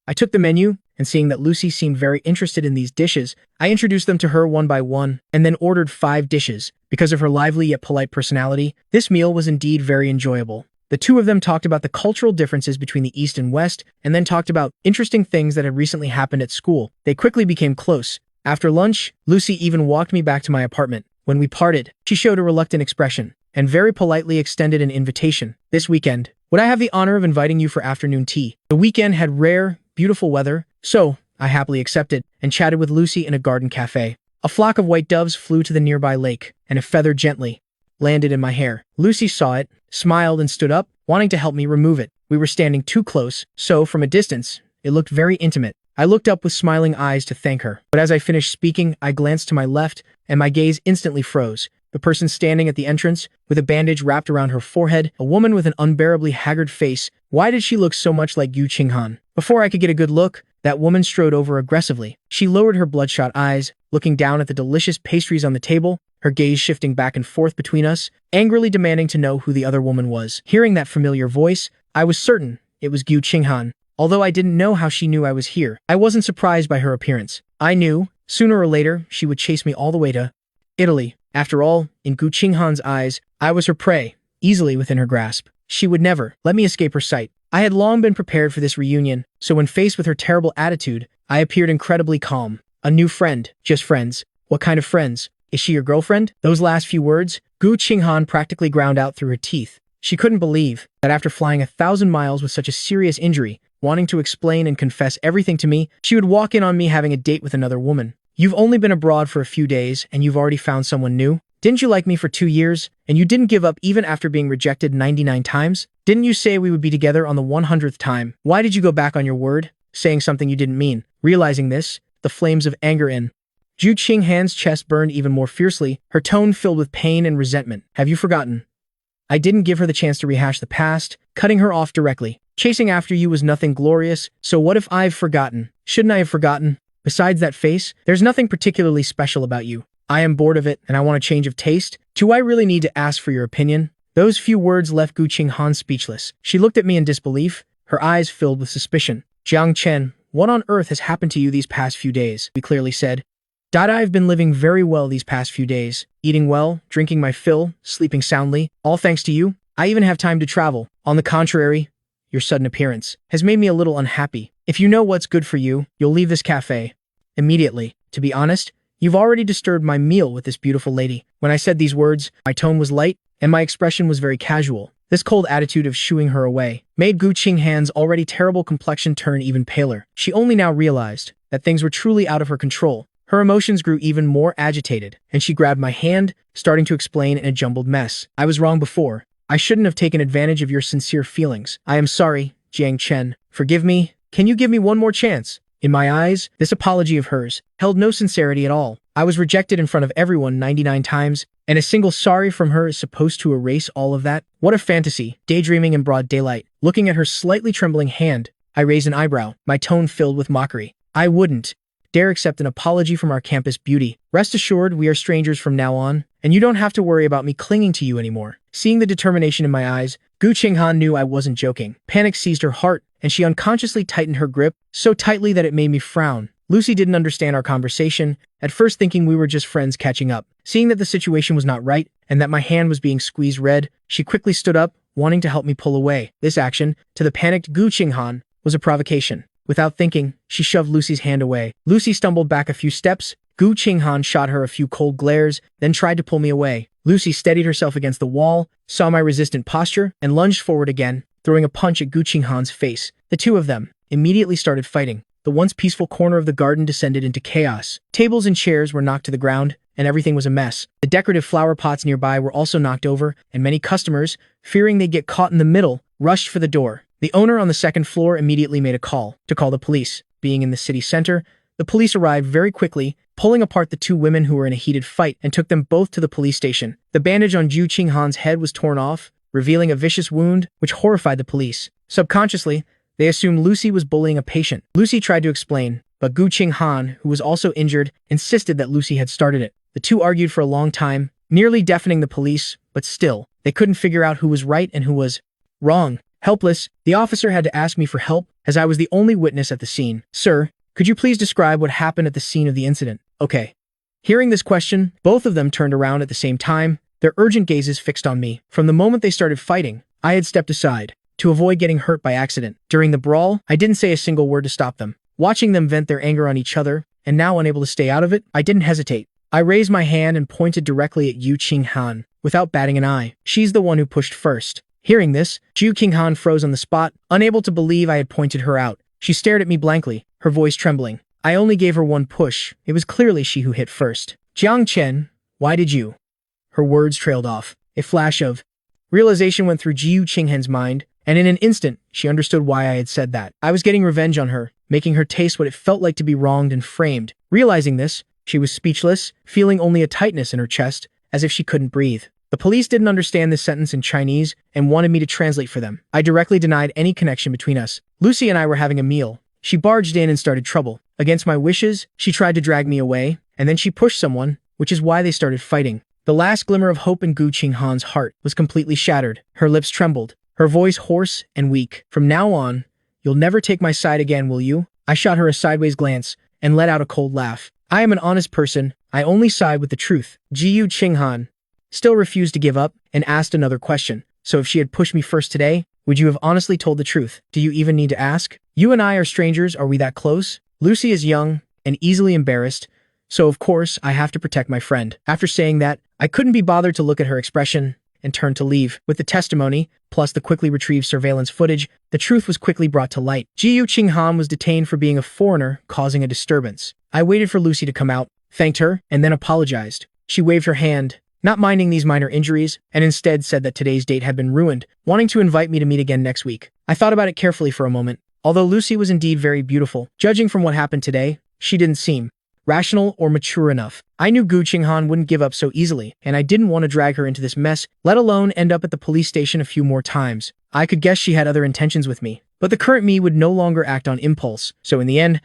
I took the menu, and seeing that Lucy seemed very interested in these dishes, I introduced them to her one by one, and then ordered 5 dishes. Because of her lively yet polite personality, this meal was indeed very enjoyable. The two of them talked about the cultural differences between the East and West, and then talked about interesting things that had recently happened at school. They quickly became close. After lunch, Lucy even walked me back to my apartment. When we parted, she showed a reluctant expression, and very politely extended an invitation. This weekend, would I have the honor of inviting you for afternoon tea? The weekend had rare, beautiful weather, so I happily accepted and chatted with Lucy in a garden cafe. A flock of white doves flew to the nearby lake, and a feather gently landed in my hair. Lucy saw it, smiled, and stood up, wanting to help me remove it. We were standing too close, so from a distance, it looked very intimate. I looked up with smiling eyes to thank her, but as I finished speaking, I glanced to my left, and my gaze instantly froze. The person standing at the entrance, with a bandage wrapped around her forehead, a woman with an unbearably haggard face. Why did she look so much like Yu Qinghan? Before I could get a good look, that woman strode over aggressively. She lowered her bloodshot eyes, looking down at the delicious pastries on the table, her gaze shifting back and forth between us, angrily demanding to know who the other woman was. Hearing that familiar voice, I was certain it was Yu Qinghan. Although I didn't know how she knew I was here, I wasn't surprised by her appearance. I knew, sooner or later, she would chase me all the way to Italy. After all, in Gu Qinghan's eyes, I was her prey, easily within her grasp. She would never let me escape her sight. I had long been prepared for this reunion, so when faced with her terrible attitude, I appeared incredibly calm. A new friend, just friends. What kind of friends? Is she your girlfriend? Those last few words, Gu Qinghan practically ground out through her teeth. She couldn't believe that after flying 1,000 miles with such a serious injury, wanting to explain and confess everything to me, she would walk in on me having a date with another woman. You've only been abroad for a few days, and you've already found someone new? Didn't you like me for 2 years, and you didn't give up even after being rejected 99 times? Didn't you say we would be together on the 100th time? Why did you go back on your word, saying something you didn't mean? Realizing this, the flames of anger in Yu Qinghan's chest burned even more fiercely, her tone filled with pain and resentment. Have you forgotten? I didn't give her the chance to rehash the past, cutting her off directly. Chasing after you was nothing glorious, so what if I've forgotten? Shouldn't I have forgotten? Besides that face, there's nothing particularly special about you. I am bored of it, and I want a change of taste. Do I really need to ask for your opinion? Those few words left Gu Qinghan speechless. She looked at me in disbelief, her eyes filled with suspicion. Jiang Chen, what on earth has happened to you these past few days? We clearly said. I've been living very well these past few days, eating well, drinking my fill, sleeping soundly, all thanks to you. I even have time to travel. On the contrary, your sudden appearance has made me a little unhappy. If you know what's good for you, you'll leave this cafe immediately. To be honest, you've already disturbed my meal with this beautiful lady. When I said these words, my tone was light, and my expression was very casual. This cold attitude of shooing her away made Gu Qinghan's already terrible complexion turn even paler. She only now realized that things were truly out of her control. Her emotions grew even more agitated, and she grabbed my hand, starting to explain in a jumbled mess. I was wrong before. I shouldn't have taken advantage of your sincere feelings. I am sorry, Jiang Chen. Forgive me. Can you give me one more chance? In my eyes, this apology of hers held no sincerity at all. I was rejected in front of everyone 99 times, and a single sorry from her is supposed to erase all of that? What a fantasy, daydreaming in broad daylight. Looking at her slightly trembling hand, I raised an eyebrow, my tone filled with mockery. I wouldn't dare accept an apology from our campus beauty. Rest assured, we are strangers from now on, and you don't have to worry about me clinging to you anymore. Seeing the determination in my eyes, Gu Qinghan knew I wasn't joking. Panic seized her heart, and she unconsciously tightened her grip, so tightly that it made me frown. Lucy didn't understand our conversation, at first thinking we were just friends catching up. Seeing that the situation was not right, and that my hand was being squeezed red, she quickly stood up, wanting to help me pull away. This action, to the panicked Gu Qinghan, was a provocation. Without thinking, she shoved Lucy's hand away. Lucy stumbled back a few steps. Gu Qinghan shot her a few cold glares, then tried to pull me away. Lucy steadied herself against the wall, saw my resistant posture, and lunged forward again, throwing a punch at Gu Qinghan's face. The two of them immediately started fighting. The once peaceful corner of the garden descended into chaos. Tables and chairs were knocked to the ground, and everything was a mess. The decorative flower pots nearby were also knocked over, and many customers, fearing they'd get caught in the middle, rushed for the door. The owner on the second floor immediately made a call to call the police. Being in the city center, the police arrived very quickly pulling apart the two women who were in a heated fight and took them both to the police station. The bandage on Gu Qinghan's head was torn off, revealing a vicious wound, which horrified the police. Subconsciously, they assumed Lucy was bullying a patient. Lucy tried to explain, but Gu Qinghan, who was also injured, insisted that Lucy had started it. The two argued for a long time, nearly deafening the police, but still, they couldn't figure out who was right and who was wrong. Helpless, the officer had to ask me for help, as I was the only witness at the scene. "Sir, could you please describe what happened at the scene of the incident?" "Okay." Hearing this question, both of them turned around at the same time, their urgent gazes fixed on me. From the moment they started fighting, I had stepped aside, to avoid getting hurt by accident. During the brawl, I didn't say a single word to stop them. Watching them vent their anger on each other, and now unable to stay out of it, I didn't hesitate. I raised my hand and pointed directly at Yu Qinghan, without batting an eye. She's the one who pushed first. Hearing this, Yu Qinghan froze on the spot, unable to believe I had pointed her out. She stared at me blankly, her voice trembling. I only gave her one push. It was clearly she who hit first. "Jiang Chen, why did you?" Her words trailed off. A flash of realization went through Yu Qinghan's mind, and in an instant, she understood why I had said that. I was getting revenge on her, making her taste what it felt like to be wronged and framed. Realizing this, she was speechless, feeling only a tightness in her chest, as if she couldn't breathe. The police didn't understand this sentence in Chinese and wanted me to translate for them. I directly denied any connection between us. Lucy and I were having a meal. She barged in and started trouble. Against my wishes, she tried to drag me away, and then she pushed someone, which is why they started fighting. The last glimmer of hope in Gu Qinghan's heart was completely shattered. Her lips trembled, her voice hoarse and weak. "From now on, you'll never take my side again, will you?" I shot her a sideways glance and let out a cold laugh. "I am an honest person. I only side with the truth." Yu Qinghan still refused to give up and asked another question. "So if she had pushed me first today, would you have honestly told the truth? Do you even need to ask? You and I are strangers, are we that close?" Lucy is young and easily embarrassed, so of course I have to protect my friend. After saying that, I couldn't be bothered to look at her expression and turned to leave. With the testimony, plus the quickly retrieved surveillance footage, the truth was quickly brought to light. Yu Qinghan was detained for being a foreigner, causing a disturbance. I waited for Lucy to come out, thanked her, and then apologized. She waved her hand, not minding these minor injuries, and instead said that today's date had been ruined, wanting to invite me to meet again next week. I thought about it carefully for a moment. Although Lucy was indeed very beautiful, judging from what happened today, she didn't seem rational or mature enough. I knew Gu Qinghan wouldn't give up so easily, and I didn't want to drag her into this mess, let alone end up at the police station a few more times. I could guess she had other intentions with me, but the current me would no longer act on impulse, so in the end,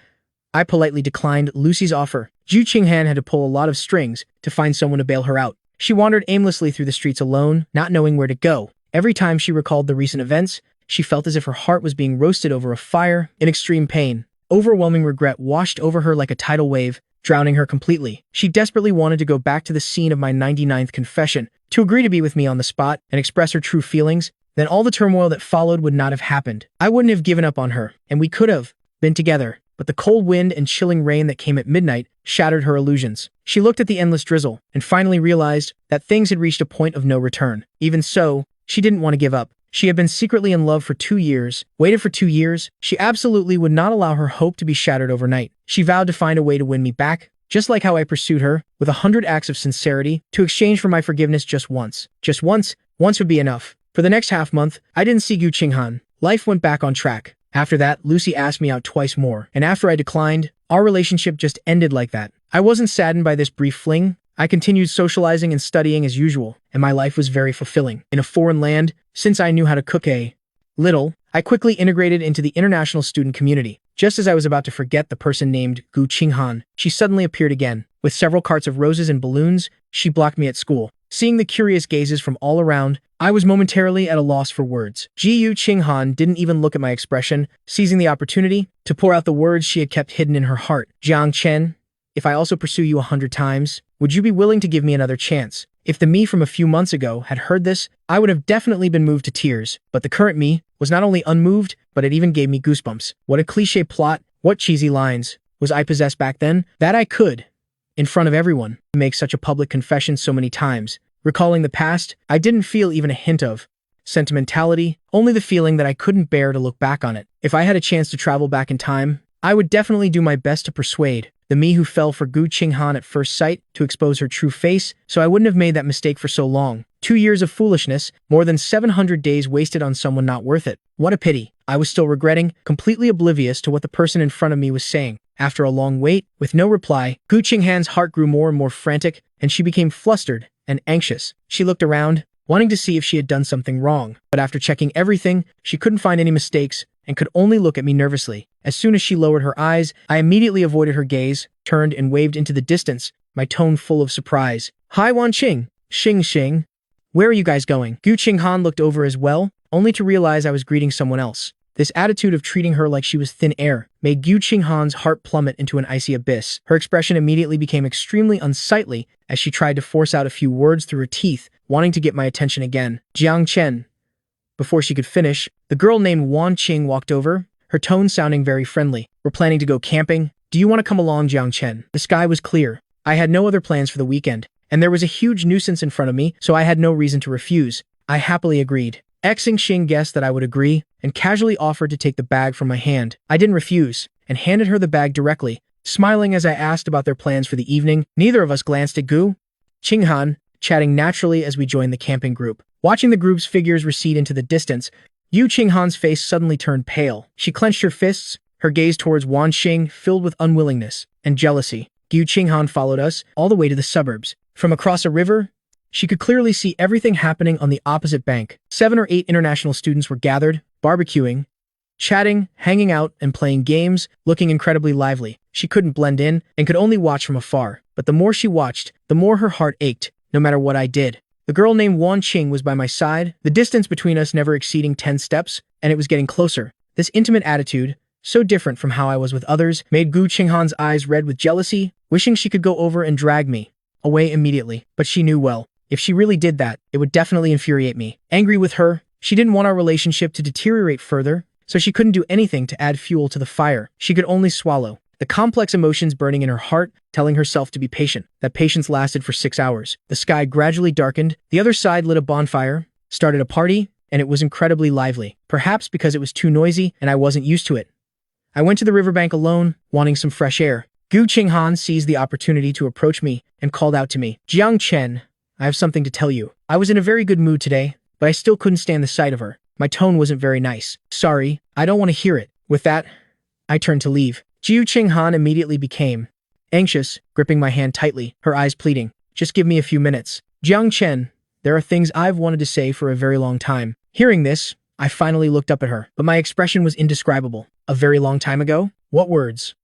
I politely declined Lucy's offer. Yu Qinghan had to pull a lot of strings to find someone to bail her out. She wandered aimlessly through the streets alone, not knowing where to go. Every time she recalled the recent events, she felt as if her heart was being roasted over a fire in extreme pain. Overwhelming regret washed over her like a tidal wave, drowning her completely. She desperately wanted to go back to the scene of my 99th confession, to agree to be with me on the spot and express her true feelings. Then all the turmoil that followed would not have happened. I wouldn't have given up on her, and we could have been together. But the cold wind and chilling rain that came at midnight shattered her illusions. She looked at the endless drizzle and finally realized that things had reached a point of no return. Even so, she didn't want to give up. She had been secretly in love for 2 years, waited for 2 years. She absolutely would not allow her hope to be shattered overnight. She vowed to find a way to win me back, just like how I pursued her, with 100 acts of sincerity, to exchange for my forgiveness just once. Just once would be enough. For the next half-month, I didn't see Gu Qinghan. Life went back on track. After that, Lucy asked me out twice more, and after I declined, our relationship just ended like that. I wasn't saddened by this brief fling. I continued socializing and studying as usual, and my life was very fulfilling. In a foreign land, since I knew how to cook a little, I quickly integrated into the international student community. Just as I was about to forget the person named Gu Qinghan, she suddenly appeared again. With several carts of roses and balloons, she blocked me at school. Seeing the curious gazes from all around, I was momentarily at a loss for words. Yu Qinghan didn't even look at my expression, seizing the opportunity to pour out the words she had kept hidden in her heart. "Jiang Chen, if I also pursue you 100 times, would you be willing to give me another chance?" If the me from a few months ago had heard this, I would have definitely been moved to tears. But the current me was not only unmoved, but it even gave me goosebumps. What a cliche plot, what cheesy lines. Was I possessed back then? That I could, in front of everyone, make such a public confession so many times. Recalling the past, I didn't feel even a hint of sentimentality, only the feeling that I couldn't bear to look back on it. If I had a chance to travel back in time, I would definitely do my best to persuade the me who fell for Gu Qinghan at first sight to expose her true face, so I wouldn't have made that mistake for so long. 2 years of foolishness, more than 700 days wasted on someone not worth it. What a pity. I was still regretting, completely oblivious to what the person in front of me was saying. After a long wait, with no reply, Gu Qinghan's heart grew more and more frantic, and she became flustered and anxious. She looked around, wanting to see if she had done something wrong, but after checking everything, she couldn't find any mistakes and could only look at me nervously. As soon as she lowered her eyes, I immediately avoided her gaze, turned and waved into the distance, my tone full of surprise. "Hi, Wanqing. Xing. Where are you guys going?" Gu Qinghan looked over as well, only to realize I was greeting someone else. This attitude of treating her like she was thin air made Gu Qinghan's heart plummet into an icy abyss. Her expression immediately became extremely unsightly as she tried to force out a few words through her teeth, wanting to get my attention again. "Jiang Chen." Before she could finish, the girl named Wanqing walked over, her tone sounding very friendly. "We're planning to go camping. Do you want to come along, Jiang Chen?" The sky was clear. I had no other plans for the weekend, and there was a huge nuisance in front of me, so I had no reason to refuse. I happily agreed. Xing guessed that I would agree, and casually offered to take the bag from my hand. I didn't refuse, and handed her the bag directly, smiling as I asked about their plans for the evening. Neither of us glanced at Gu Qinghan, chatting naturally as we joined the camping group. Watching the group's figures recede into the distance, Yu Qinghan's face suddenly turned pale. She clenched her fists, her gaze towards Wanqing filled with unwillingness and jealousy. Gu Qinghan followed us all the way to the suburbs. From across a river, she could clearly see everything happening on the opposite bank. 7 or 8 international students were gathered, barbecuing, chatting, hanging out, and playing games, looking incredibly lively. She couldn't blend in and could only watch from afar. But the more she watched, the more her heart ached, no matter what I did. The girl named Wanqing was by my side, the distance between us never exceeding 10 steps, and it was getting closer. This intimate attitude, so different from how I was with others, made Gu Qinghan's eyes red with jealousy, wishing she could go over and drag me away immediately. But she knew well, if she really did that, it would definitely infuriate me. Angry with her, she didn't want our relationship to deteriorate further, so she couldn't do anything to add fuel to the fire. She could only swallow the complex emotions burning in her heart, telling herself to be patient. That patience lasted for 6 hours. The sky gradually darkened, the other side lit a bonfire, started a party, and it was incredibly lively. Perhaps because it was too noisy and I wasn't used to it. I went to the riverbank alone, wanting some fresh air. Gu Qinghan seized the opportunity to approach me and called out to me, "Jiang Chen, I have something to tell you." I was in a very good mood today, but I still couldn't stand the sight of her. My tone wasn't very nice. "Sorry, I don't want to hear it." With that, I turned to leave. Gu Qinghan immediately became anxious, gripping my hand tightly, her eyes pleading, "Just give me a few minutes. Jiang Chen, there are things I've wanted to say for a very long time." Hearing this, I finally looked up at her, but my expression was indescribable. A very long time ago? What words?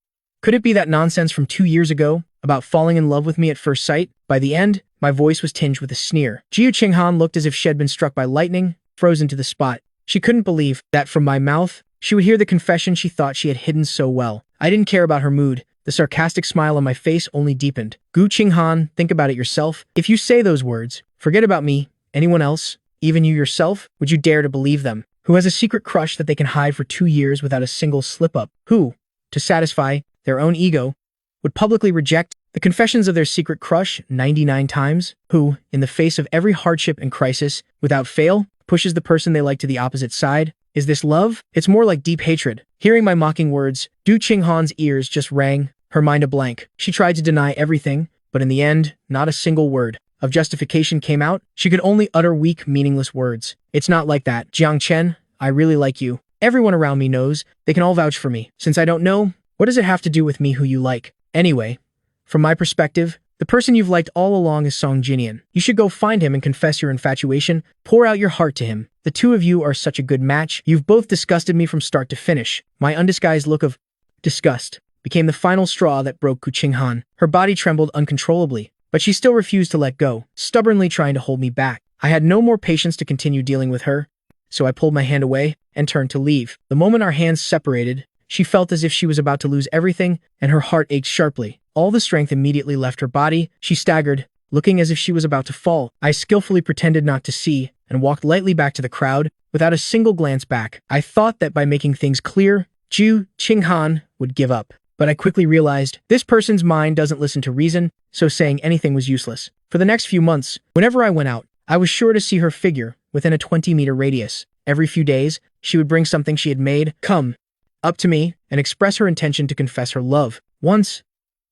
Could it be that nonsense from 2 years ago, about falling in love with me at first sight? By the end, my voice was tinged with a sneer. Gu Qinghan looked as if she had been struck by lightning, frozen to the spot. She couldn't believe that from my mouth, she would hear the confession she thought she had hidden so well. I didn't care about her mood. The sarcastic smile on my face only deepened. "Gu Qinghan, think about it yourself. If you say those words, forget about me, anyone else, even you yourself, would you dare to believe them? Who has a secret crush that they can hide for 2 years without a single slip-up? Who, to satisfy their own ego, would publicly reject the confessions of their secret crush 99 times? Who, in the face of every hardship and crisis, without fail, pushes the person they like to the opposite side? Is this love? It's more like deep hatred." Hearing my mocking words, Gu Qinghan's ears just rang, her mind a blank. She tried to deny everything, but in the end, not a single word of justification came out. She could only utter weak, meaningless words. "It's not like that. Jiang Chen, I really like you. Everyone around me knows. They can all vouch for me. Since I don't know, what does it have to do with me who you like? Anyway, from my perspective, the person you've liked all along is Song Jinian. You should go find him and confess your infatuation. Pour out your heart to him. The two of you are such a good match. You've both disgusted me from start to finish." My undisguised look of disgust became the final straw that broke Gu Qinghan. Her body trembled uncontrollably, but she still refused to let go, stubbornly trying to hold me back. I had no more patience to continue dealing with her, so I pulled my hand away and turned to leave. The moment our hands separated, she felt as if she was about to lose everything, and her heart ached sharply. All the strength immediately left her body. She staggered, looking as if she was about to fall. I skillfully pretended not to see and walked lightly back to the crowd without a single glance back. I thought that by making things clear, Gu Qinghan would give up. But I quickly realized this person's mind doesn't listen to reason, so saying anything was useless. For the next few months, whenever I went out, I was sure to see her figure within a 20-meter radius. Every few days, she would bring something she had made, come up to me, and express her intention to confess her love. Once,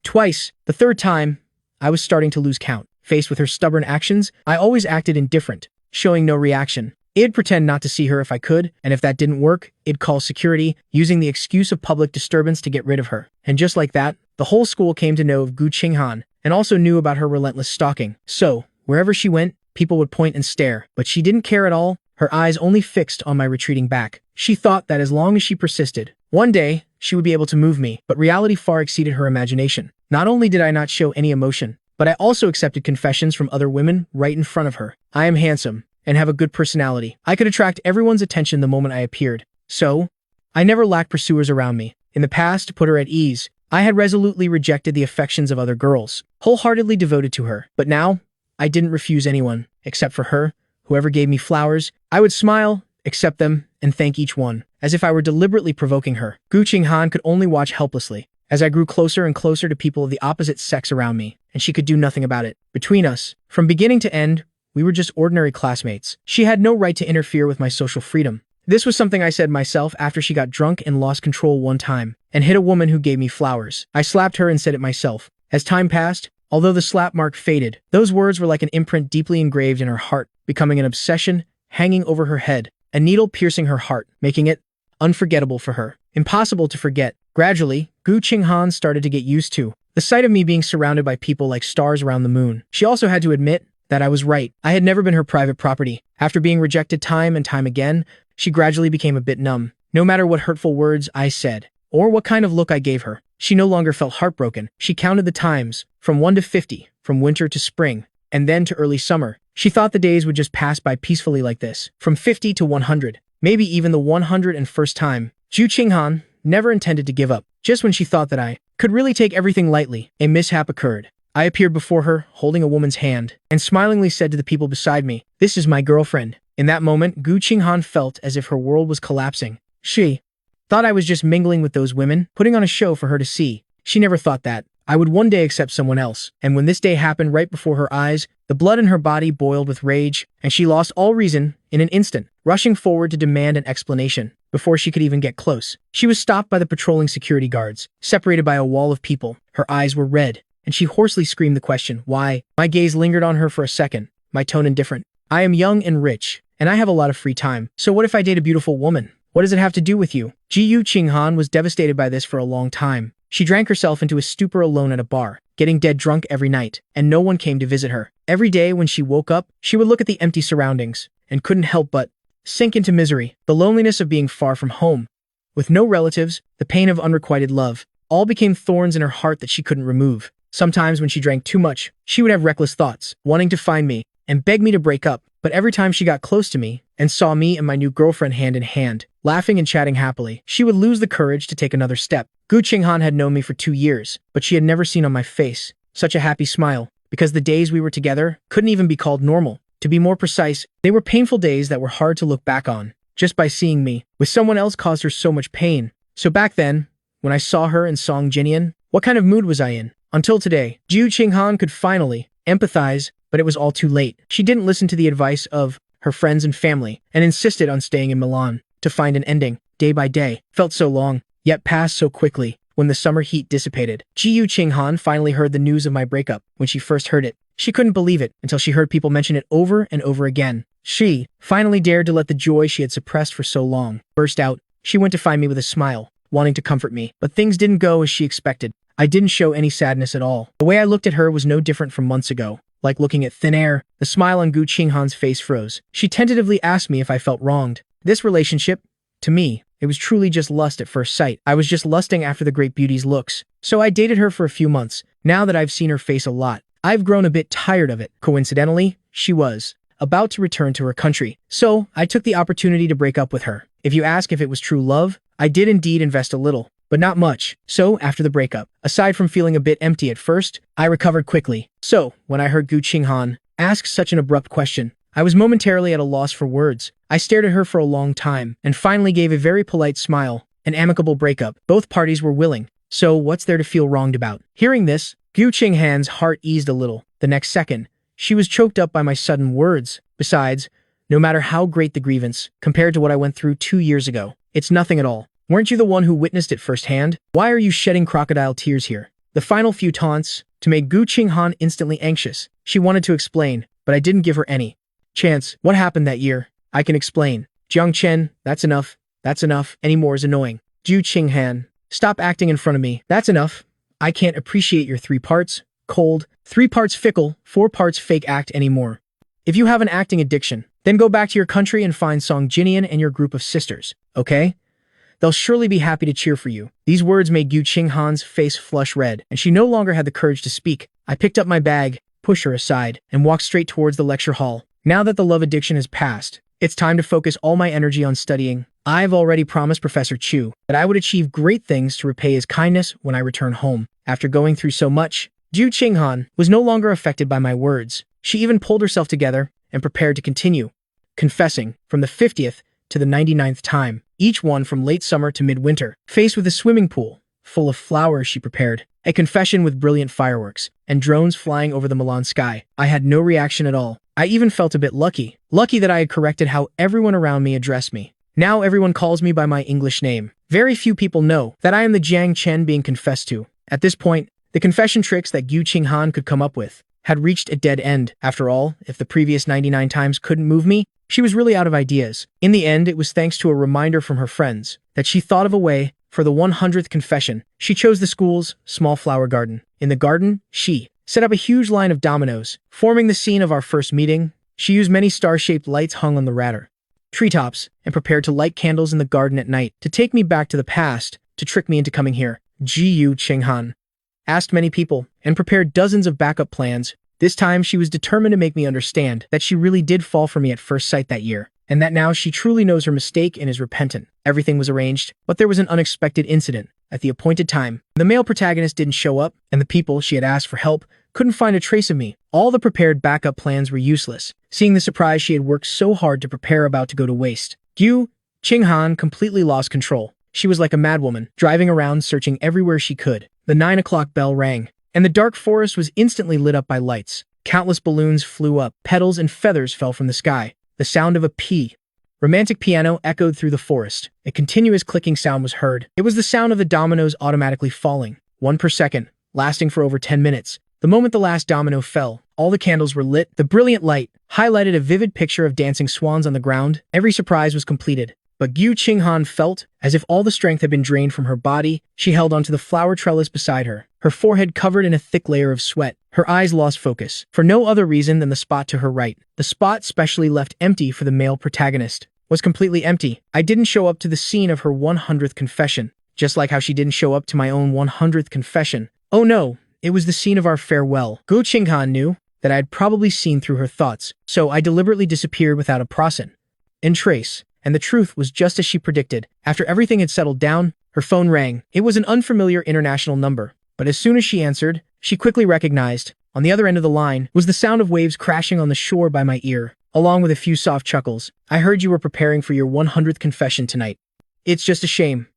twice, the third time, I was starting to lose count. Faced with her stubborn actions, I always acted indifferent, showing no reaction. It'd pretend not to see her if I could, and if that didn't work, it'd call security, using the excuse of public disturbance to get rid of her. And just like that, the whole school came to know of Gu Qinghan, and also knew about her relentless stalking. So, wherever she went, people would point and stare, but she didn't care at all, her eyes only fixed on my retreating back. She thought that as long as she persisted, one day, she would be able to move me, but reality far exceeded her imagination. Not only did I not show any emotion, but I also accepted confessions from other women right in front of her. I am handsome, and have a good personality. I could attract everyone's attention the moment I appeared. So, I never lacked pursuers around me. In the past, to put her at ease, I had resolutely rejected the affections of other girls, wholeheartedly devoted to her. But now, I didn't refuse anyone, except for her. Whoever gave me flowers, I would smile, accept them, and thank each one, as if I were deliberately provoking her. Gu Qinghan could only watch helplessly, as I grew closer and closer to people of the opposite sex around me, and she could do nothing about it. Between us, from beginning to end, we were just ordinary classmates. She had no right to interfere with my social freedom. This was something I said myself after she got drunk and lost control one time, and hit a woman who gave me flowers. I slapped her and said it myself. As time passed, although the slap mark faded, those words were like an imprint deeply engraved in her heart, becoming an obsession, hanging over her head, a needle piercing her heart, making it unforgettable for her. Impossible to forget. Gradually, Gu Qinghan started to get used to the sight of me being surrounded by people like stars around the moon. She also had to admit that I was right. I had never been her private property. After being rejected time and time again, she gradually became a bit numb. No matter what hurtful words I said, or what kind of look I gave her, she no longer felt heartbroken. She counted the times, from 1 to 50, from winter to spring, and then to early summer. She thought the days would just pass by peacefully like this, from 50 to 100, maybe even the 101st time. Gu Qinghan never intended to give up. Just when she thought that I could really take everything lightly, a mishap occurred. I appeared before her, holding a woman's hand, and smilingly said to the people beside me, "This is my girlfriend." In that moment, Gu Qinghan felt as if her world was collapsing. She thought I was just mingling with those women, putting on a show for her to see. She never thought that I would one day accept someone else. And when this day happened right before her eyes, the blood in her body boiled with rage, and she lost all reason in an instant, rushing forward to demand an explanation. Before she could even get close, she was stopped by the patrolling security guards, separated by a wall of people. Her eyes were red, and she hoarsely screamed the question, "Why?" My gaze lingered on her for a second, my tone indifferent. "I am young and rich, and I have a lot of free time. So what if I date a beautiful woman? What does it have to do with you?" Gu Qinghan was devastated by this for a long time. She drank herself into a stupor alone at a bar, getting dead drunk every night, and no one came to visit her. Every day when she woke up, she would look at the empty surroundings, and couldn't help but sink into misery. The loneliness of being far from home, with no relatives, the pain of unrequited love, all became thorns in her heart that she couldn't remove. Sometimes when she drank too much, she would have reckless thoughts, wanting to find me, and beg me to break up. But every time she got close to me, and saw me and my new girlfriend hand in hand, laughing and chatting happily, she would lose the courage to take another step. Gu Qinghan had known me for 2 years, but she had never seen on my face such a happy smile, because the days we were together couldn't even be called normal. To be more precise, they were painful days that were hard to look back on. Just by seeing me with someone else caused her so much pain. So back then, when I saw her in Song Jinian, what kind of mood was I in? Until today, Gu Qinghan could finally empathize, but it was all too late. She didn't listen to the advice of her friends and family, and insisted on staying in Milan to find an ending. Day by day felt so long, yet passed so quickly. When the summer heat dissipated, Gu Qinghan finally heard the news of my breakup. When she first heard it, she couldn't believe it until she heard people mention it over and over again. She finally dared to let the joy she had suppressed for so long burst out. She went to find me with a smile, wanting to comfort me, but things didn't go as she expected. I didn't show any sadness at all. The way I looked at her was no different from months ago, like looking at thin air. The smile on Gu Qinghan's face froze. She tentatively asked me if I felt wronged. This relationship, to me, it was truly just lust at first sight. I was just lusting after the great beauty's looks. So I dated her for a few months. Now that I've seen her face a lot, I've grown a bit tired of it. Coincidentally, she was about to return to her country. So I took the opportunity to break up with her. If you ask if it was true love, I did indeed invest a little, but not much. So after the breakup, aside from feeling a bit empty at first, I recovered quickly. So when I heard Gu Qinghan ask such an abrupt question, I was momentarily at a loss for words. I stared at her for a long time, and finally gave a very polite smile. An amicable breakup. Both parties were willing. So what's there to feel wronged about? Hearing this, Gu Qinghan's heart eased a little. The next second, she was choked up by my sudden words. Besides, no matter how great the grievance, compared to what I went through 2 years ago, it's nothing at all. Weren't you the one who witnessed it firsthand? Why are you shedding crocodile tears here? The final few taunts, to make Gu Qinghan instantly anxious. She wanted to explain, but I didn't give her any chance. What happened that year? I can explain. Jiang Chen, that's enough. That's enough. Any more is annoying. Ju Qinghan, stop acting in front of me. That's enough. I can't appreciate your 3 parts, cold, 3 parts fickle, 4 parts fake act anymore. If you have an acting addiction, then go back to your country and find Song Jinian and your group of sisters, okay? They'll surely be happy to cheer for you. These words made Gu Qinghan's face flush red, and she no longer had the courage to speak. I picked up my bag, pushed her aside, and walked straight towards the lecture hall. Now that the love addiction has passed, it's time to focus all my energy on studying. I've already promised Professor Chu that I would achieve great things to repay his kindness when I return home. After going through so much, Ju Qinghan was no longer affected by my words. She even pulled herself together and prepared to continue, confessing from the 50th to the 99th time, each one from late summer to midwinter. Faced with a swimming pool full of flowers she prepared, a confession with brilliant fireworks, and drones flying over the Milan sky, I had no reaction at all. I even felt a bit lucky that I had corrected how everyone around me addressed me. Now everyone calls me by my English name. Very few people know that I am the Jiang Chen being confessed to. At this point, the confession tricks that Gu Qinghan could come up with had reached a dead end. After all, if the previous 99 times couldn't move me, she was really out of ideas. In the end, it was thanks to a reminder from her friends that she thought of a way for the 100th confession. She chose the school's small flower garden. In the garden, she set up a huge line of dominoes, forming the scene of our first meeting. She used many star-shaped lights hung on the radar treetops and prepared to light candles in the garden at night to take me back to the past, to trick me into coming here. Gu Qinghan asked many people and prepared dozens of backup plans. This time she was determined to make me understand that she really did fall for me at first sight that year, and that now she truly knows her mistake and is repentant. Everything was arranged, but there was an unexpected incident. At the appointed time, the male protagonist didn't show up, and the people she had asked for help couldn't find a trace of me. All the prepared backup plans were useless. Seeing the surprise she had worked so hard to prepare about to go to waste, Gu Qinghan completely lost control. She was like a madwoman, driving around searching everywhere she could. The 9 o'clock bell rang, and the dark forest was instantly lit up by lights. Countless balloons flew up, petals and feathers fell from the sky. The sound of a romantic piano echoed through the forest. A continuous clicking sound was heard. It was the sound of the dominoes automatically falling, 1 per second, lasting for over 10 minutes. The moment the last domino fell, all the candles were lit. The brilliant light highlighted a vivid picture of dancing swans on the ground. Every surprise was completed, but Gu Qinghan felt as if all the strength had been drained from her body. She held onto the flower trellis beside her, her forehead covered in a thick layer of sweat. Her eyes lost focus, for no other reason than the spot to her right. The spot specially left empty for the male protagonist was completely empty. I didn't show up to the scene of her 100th confession, just like how she didn't show up to my own 100th confession. Oh no, it was the scene of our farewell. Gu Qinghan knew that I had probably seen through her thoughts, so I deliberately disappeared without a process and trace. And the truth was just as she predicted. After everything had settled down, her phone rang. It was an unfamiliar international number, but as soon as she answered, she quickly recognized, on the other end of the line, was the sound of waves crashing on the shore by my ear, along with a few soft chuckles. I heard you were preparing for your 100th confession tonight. It's just a shame.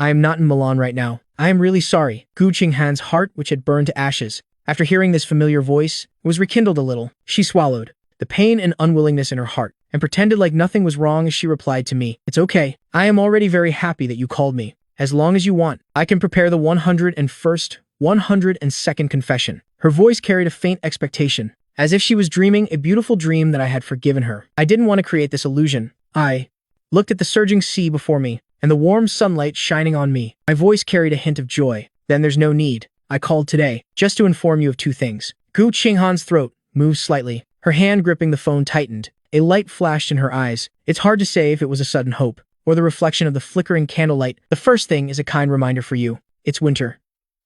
I am not in Milan right now. I am really sorry. Gu Qinghan's heart, which had burned to ashes, after hearing this familiar voice, was rekindled a little. She swallowed the pain and unwillingness in her heart, and pretended like nothing was wrong as she replied to me. It's okay. I am already very happy that you called me. As long as you want, I can prepare the 101st, 102nd confession. Her voice carried a faint expectation, as if she was dreaming a beautiful dream that I had forgiven her. I didn't want to create this illusion. I looked at the surging sea before me, and the warm sunlight shining on me. My voice carried a hint of joy. Then there's no need. I called today, just to inform you of 2 things. Gu Qinghan's throat moved slightly. Her hand gripping the phone tightened. A light flashed in her eyes. It's hard to say if it was a sudden hope, or the reflection of the flickering candlelight. The first thing is a kind reminder for you. It's winter.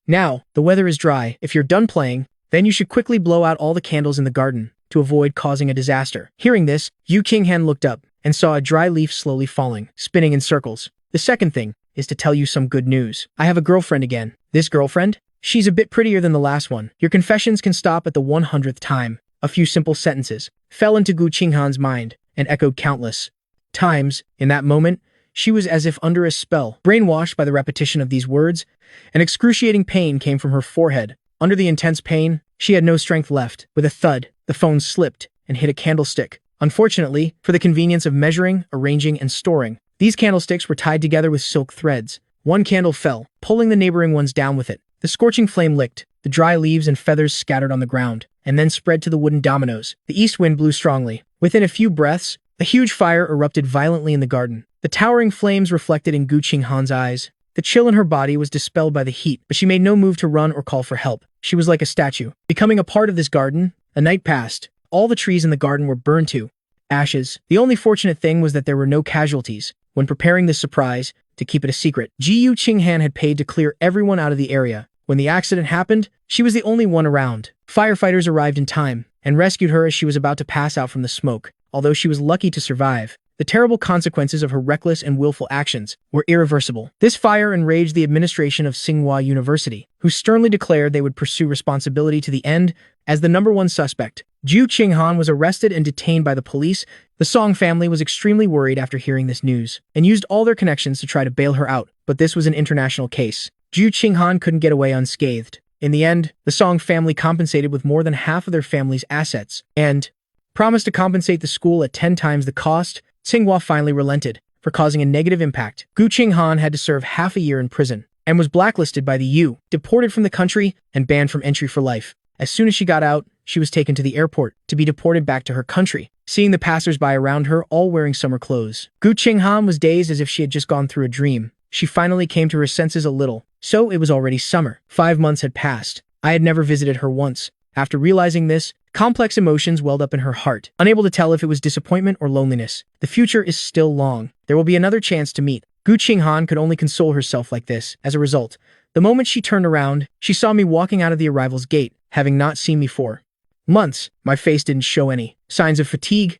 Now, the weather is dry. If you're done playing, then you should quickly blow out all the candles in the garden, to avoid causing a disaster. Hearing this, Gu Qinghan looked up, and saw a dry leaf slowly falling, spinning in circles. The second thing is to tell you some good news. I have a girlfriend again. This girlfriend? She's a bit prettier than the last one. Your confessions can stop at the 100th time. A few simple sentences fell into Gu Qinghan's mind and echoed countless times. In that moment, she was as if under a spell, brainwashed by the repetition of these words. An excruciating pain came from her forehead. Under the intense pain, she had no strength left. With a thud, the phone slipped and hit a candlestick. Unfortunately, for the convenience of measuring, arranging, and storing, these candlesticks were tied together with silk threads. One candle fell, pulling the neighboring ones down with it. The scorching flame licked the dry leaves and feathers scattered on the ground, and then spread to the wooden dominoes. The east wind blew strongly. Within a few breaths, A huge fire erupted violently in the garden. The towering flames reflected in Gu Qinghan's eyes. The chill in her body was dispelled by the heat, but she made no move to run or call for help. She was like a statue. Becoming a part of this garden, a night passed. All the trees in the garden were burned to ashes. The only fortunate thing was that there were no casualties. When preparing this surprise, to keep it a secret, Yu Qinghan had paid to clear everyone out of the area. When the accident happened, she was the only one around. Firefighters arrived in time and rescued her as she was about to pass out from the smoke. Although she was lucky to survive, the terrible consequences of her reckless and willful actions were irreversible. This fire enraged the administration of Tsinghua University, who sternly declared they would pursue responsibility to the end. As the #1 suspect, Gu Qinghan was arrested and detained by the police. The Song family was extremely worried after hearing this news and used all their connections to try to bail her out, but this was an international case. Gu Qinghan couldn't get away unscathed. In the end, the Song family compensated with more than half of their family's assets and promised to compensate the school at 10 times the cost. Tsinghua finally relented for causing a negative impact. Gu Qinghan had to serve half a year in prison and was blacklisted by the U, deported from the country, and banned from entry for life. As soon as she got out, she was taken to the airport to be deported back to her country, seeing the passers-by around her all wearing summer clothes. Gu Qinghan was dazed as if she had just gone through a dream. She finally came to her senses a little, so it was already summer. 5 months had passed. I had never visited her once. After realizing this, complex emotions welled up in her heart, unable to tell if it was disappointment or loneliness. The future is still long. There will be another chance to meet. Gu Qinghan could only console herself like this. As a result, the moment she turned around, she saw me walking out of the arrival's gate, having not seen me for months. My face didn't show any signs of fatigue.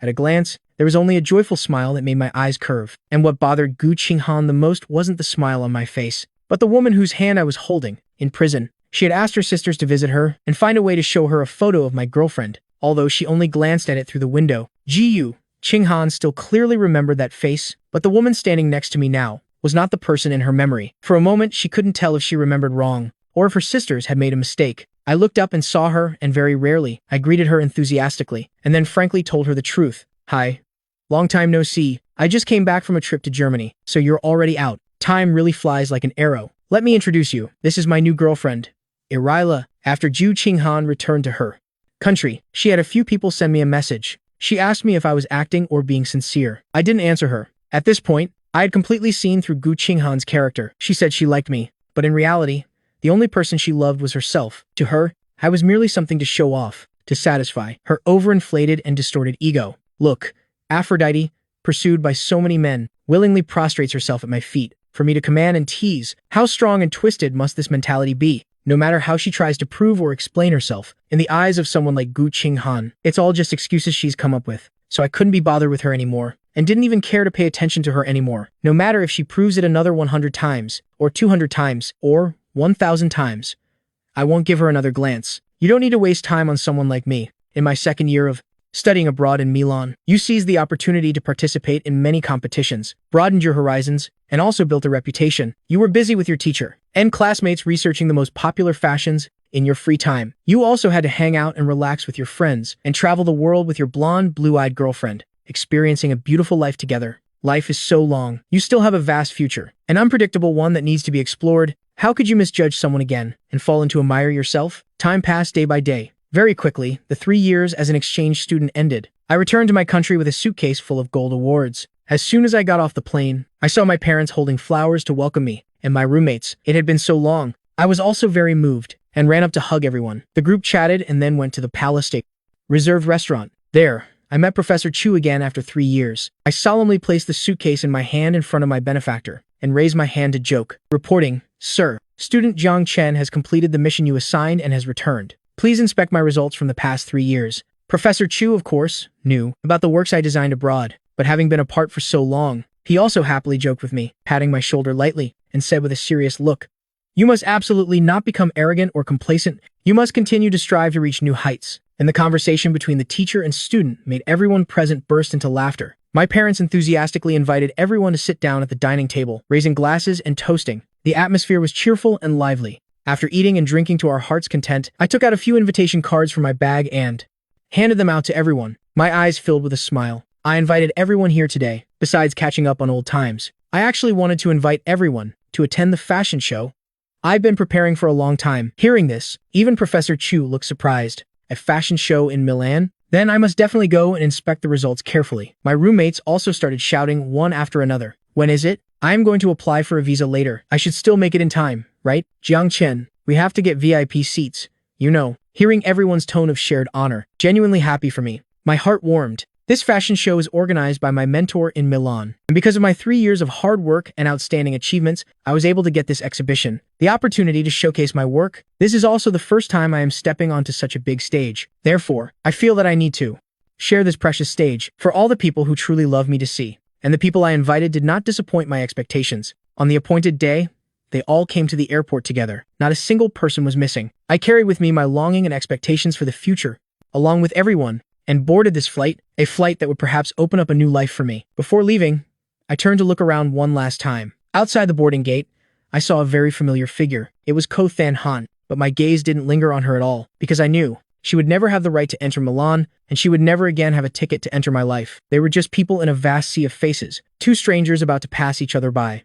At a glance, there was only a joyful smile that made my eyes curve. And what bothered Gu Qinghan the most wasn't the smile on my face, but the woman whose hand I was holding, in prison. She had asked her sisters to visit her and find a way to show her a photo of my girlfriend, although she only glanced at it through the window. Gu Qinghan still clearly remembered that face, but the woman standing next to me now was not the person in her memory. For a moment, she couldn't tell if she remembered wrong, or if her sisters had made a mistake. I looked up and saw her, and very rarely, I greeted her enthusiastically, and then frankly told her the truth. Hi. Long time no see. I just came back from a trip to Germany, so you're already out. Time really flies like an arrow. Let me introduce you. This is my new girlfriend, Irila. After Gu Qinghan returned to her country, she had a few people send me a message. She asked me if I was acting or being sincere. I didn't answer her. At this point, I had completely seen through Gu Qinghan's character. She said she liked me, but in reality, the only person she loved was herself. To her, I was merely something to show off, to satisfy her overinflated and distorted ego. Look, Aphrodite, pursued by so many men, willingly prostrates herself at my feet for me to command and tease. How strong and twisted must this mentality be? No matter how she tries to prove or explain herself, in the eyes of someone like Gu Qinghan, it's all just excuses she's come up with. So I couldn't be bothered with her anymore, and didn't even care to pay attention to her anymore. No matter if she proves it another 100 times, or 200 times, or 1,000 times, I won't give her another glance. You don't need to waste time on someone like me. In my second year of studying abroad in Milan, you seized the opportunity to participate in many competitions, broadened your horizons, and also built a reputation. You were busy with your teacher and classmates researching the most popular fashions in your free time. You also had to hang out and relax with your friends and travel the world with your blonde, blue-eyed girlfriend, experiencing a beautiful life together. Life is so long. You still have a vast future, an unpredictable one that needs to be explored. How could you misjudge someone again and fall into a mire yourself? Time passed day by day. Very quickly, the 3 years as an exchange student ended. I returned to my country with a suitcase full of gold awards. As soon as I got off the plane, I saw my parents holding flowers to welcome me, and my roommates. It had been so long. I was also very moved, and ran up to hug everyone. The group chatted and then went to the Palace Steak Reserve restaurant. There, I met Professor Chu again after 3 years. I solemnly placed the suitcase in my hand in front of my benefactor, and raised my hand to joke. Reporting, Sir, student Jiang Chen has completed the mission you assigned and has returned. Please inspect my results from the past 3 years. Professor Chu, of course, knew about the works I designed abroad, but having been apart for so long, he also happily joked with me, patting my shoulder lightly, and said with a serious look, "You must absolutely not become arrogant or complacent. You must continue to strive to reach new heights." And the conversation between the teacher and student made everyone present burst into laughter. My parents enthusiastically invited everyone to sit down at the dining table, raising glasses and toasting. The atmosphere was cheerful and lively. After eating and drinking to our heart's content, I took out a few invitation cards from my bag and handed them out to everyone. My eyes filled with a smile. I invited everyone here today, besides catching up on old times. I actually wanted to invite everyone to attend the fashion show. I've been preparing for a long time. Hearing this, even Professor Chu looked surprised. A fashion show in Milan? Then I must definitely go and inspect the results carefully. My roommates also started shouting one after another. When is it? I am going to apply for a visa later. I should still make it in time, right? Jiang Chen, we have to get VIP seats. You know, hearing everyone's tone of shared honor, genuinely happy for me. My heart warmed. This fashion show is organized by my mentor in Milan, and because of my 3 years of hard work and outstanding achievements, I was able to get this exhibition, the opportunity to showcase my work. This is also the first time I am stepping onto such a big stage. Therefore, I feel that I need to share this precious stage for all the people who truly love me to see. And the people I invited did not disappoint my expectations. On the appointed day, they all came to the airport together. Not a single person was missing. I carried with me my longing and expectations for the future, along with everyone, and boarded this flight, a flight that would perhaps open up a new life for me. Before leaving, I turned to look around one last time. Outside the boarding gate, I saw a very familiar figure. It was Ko Than Han, but my gaze didn't linger on her at all, because I knew she would never have the right to enter Milan, and she would never again have a ticket to enter my life. They were just people in a vast sea of faces, two strangers about to pass each other by.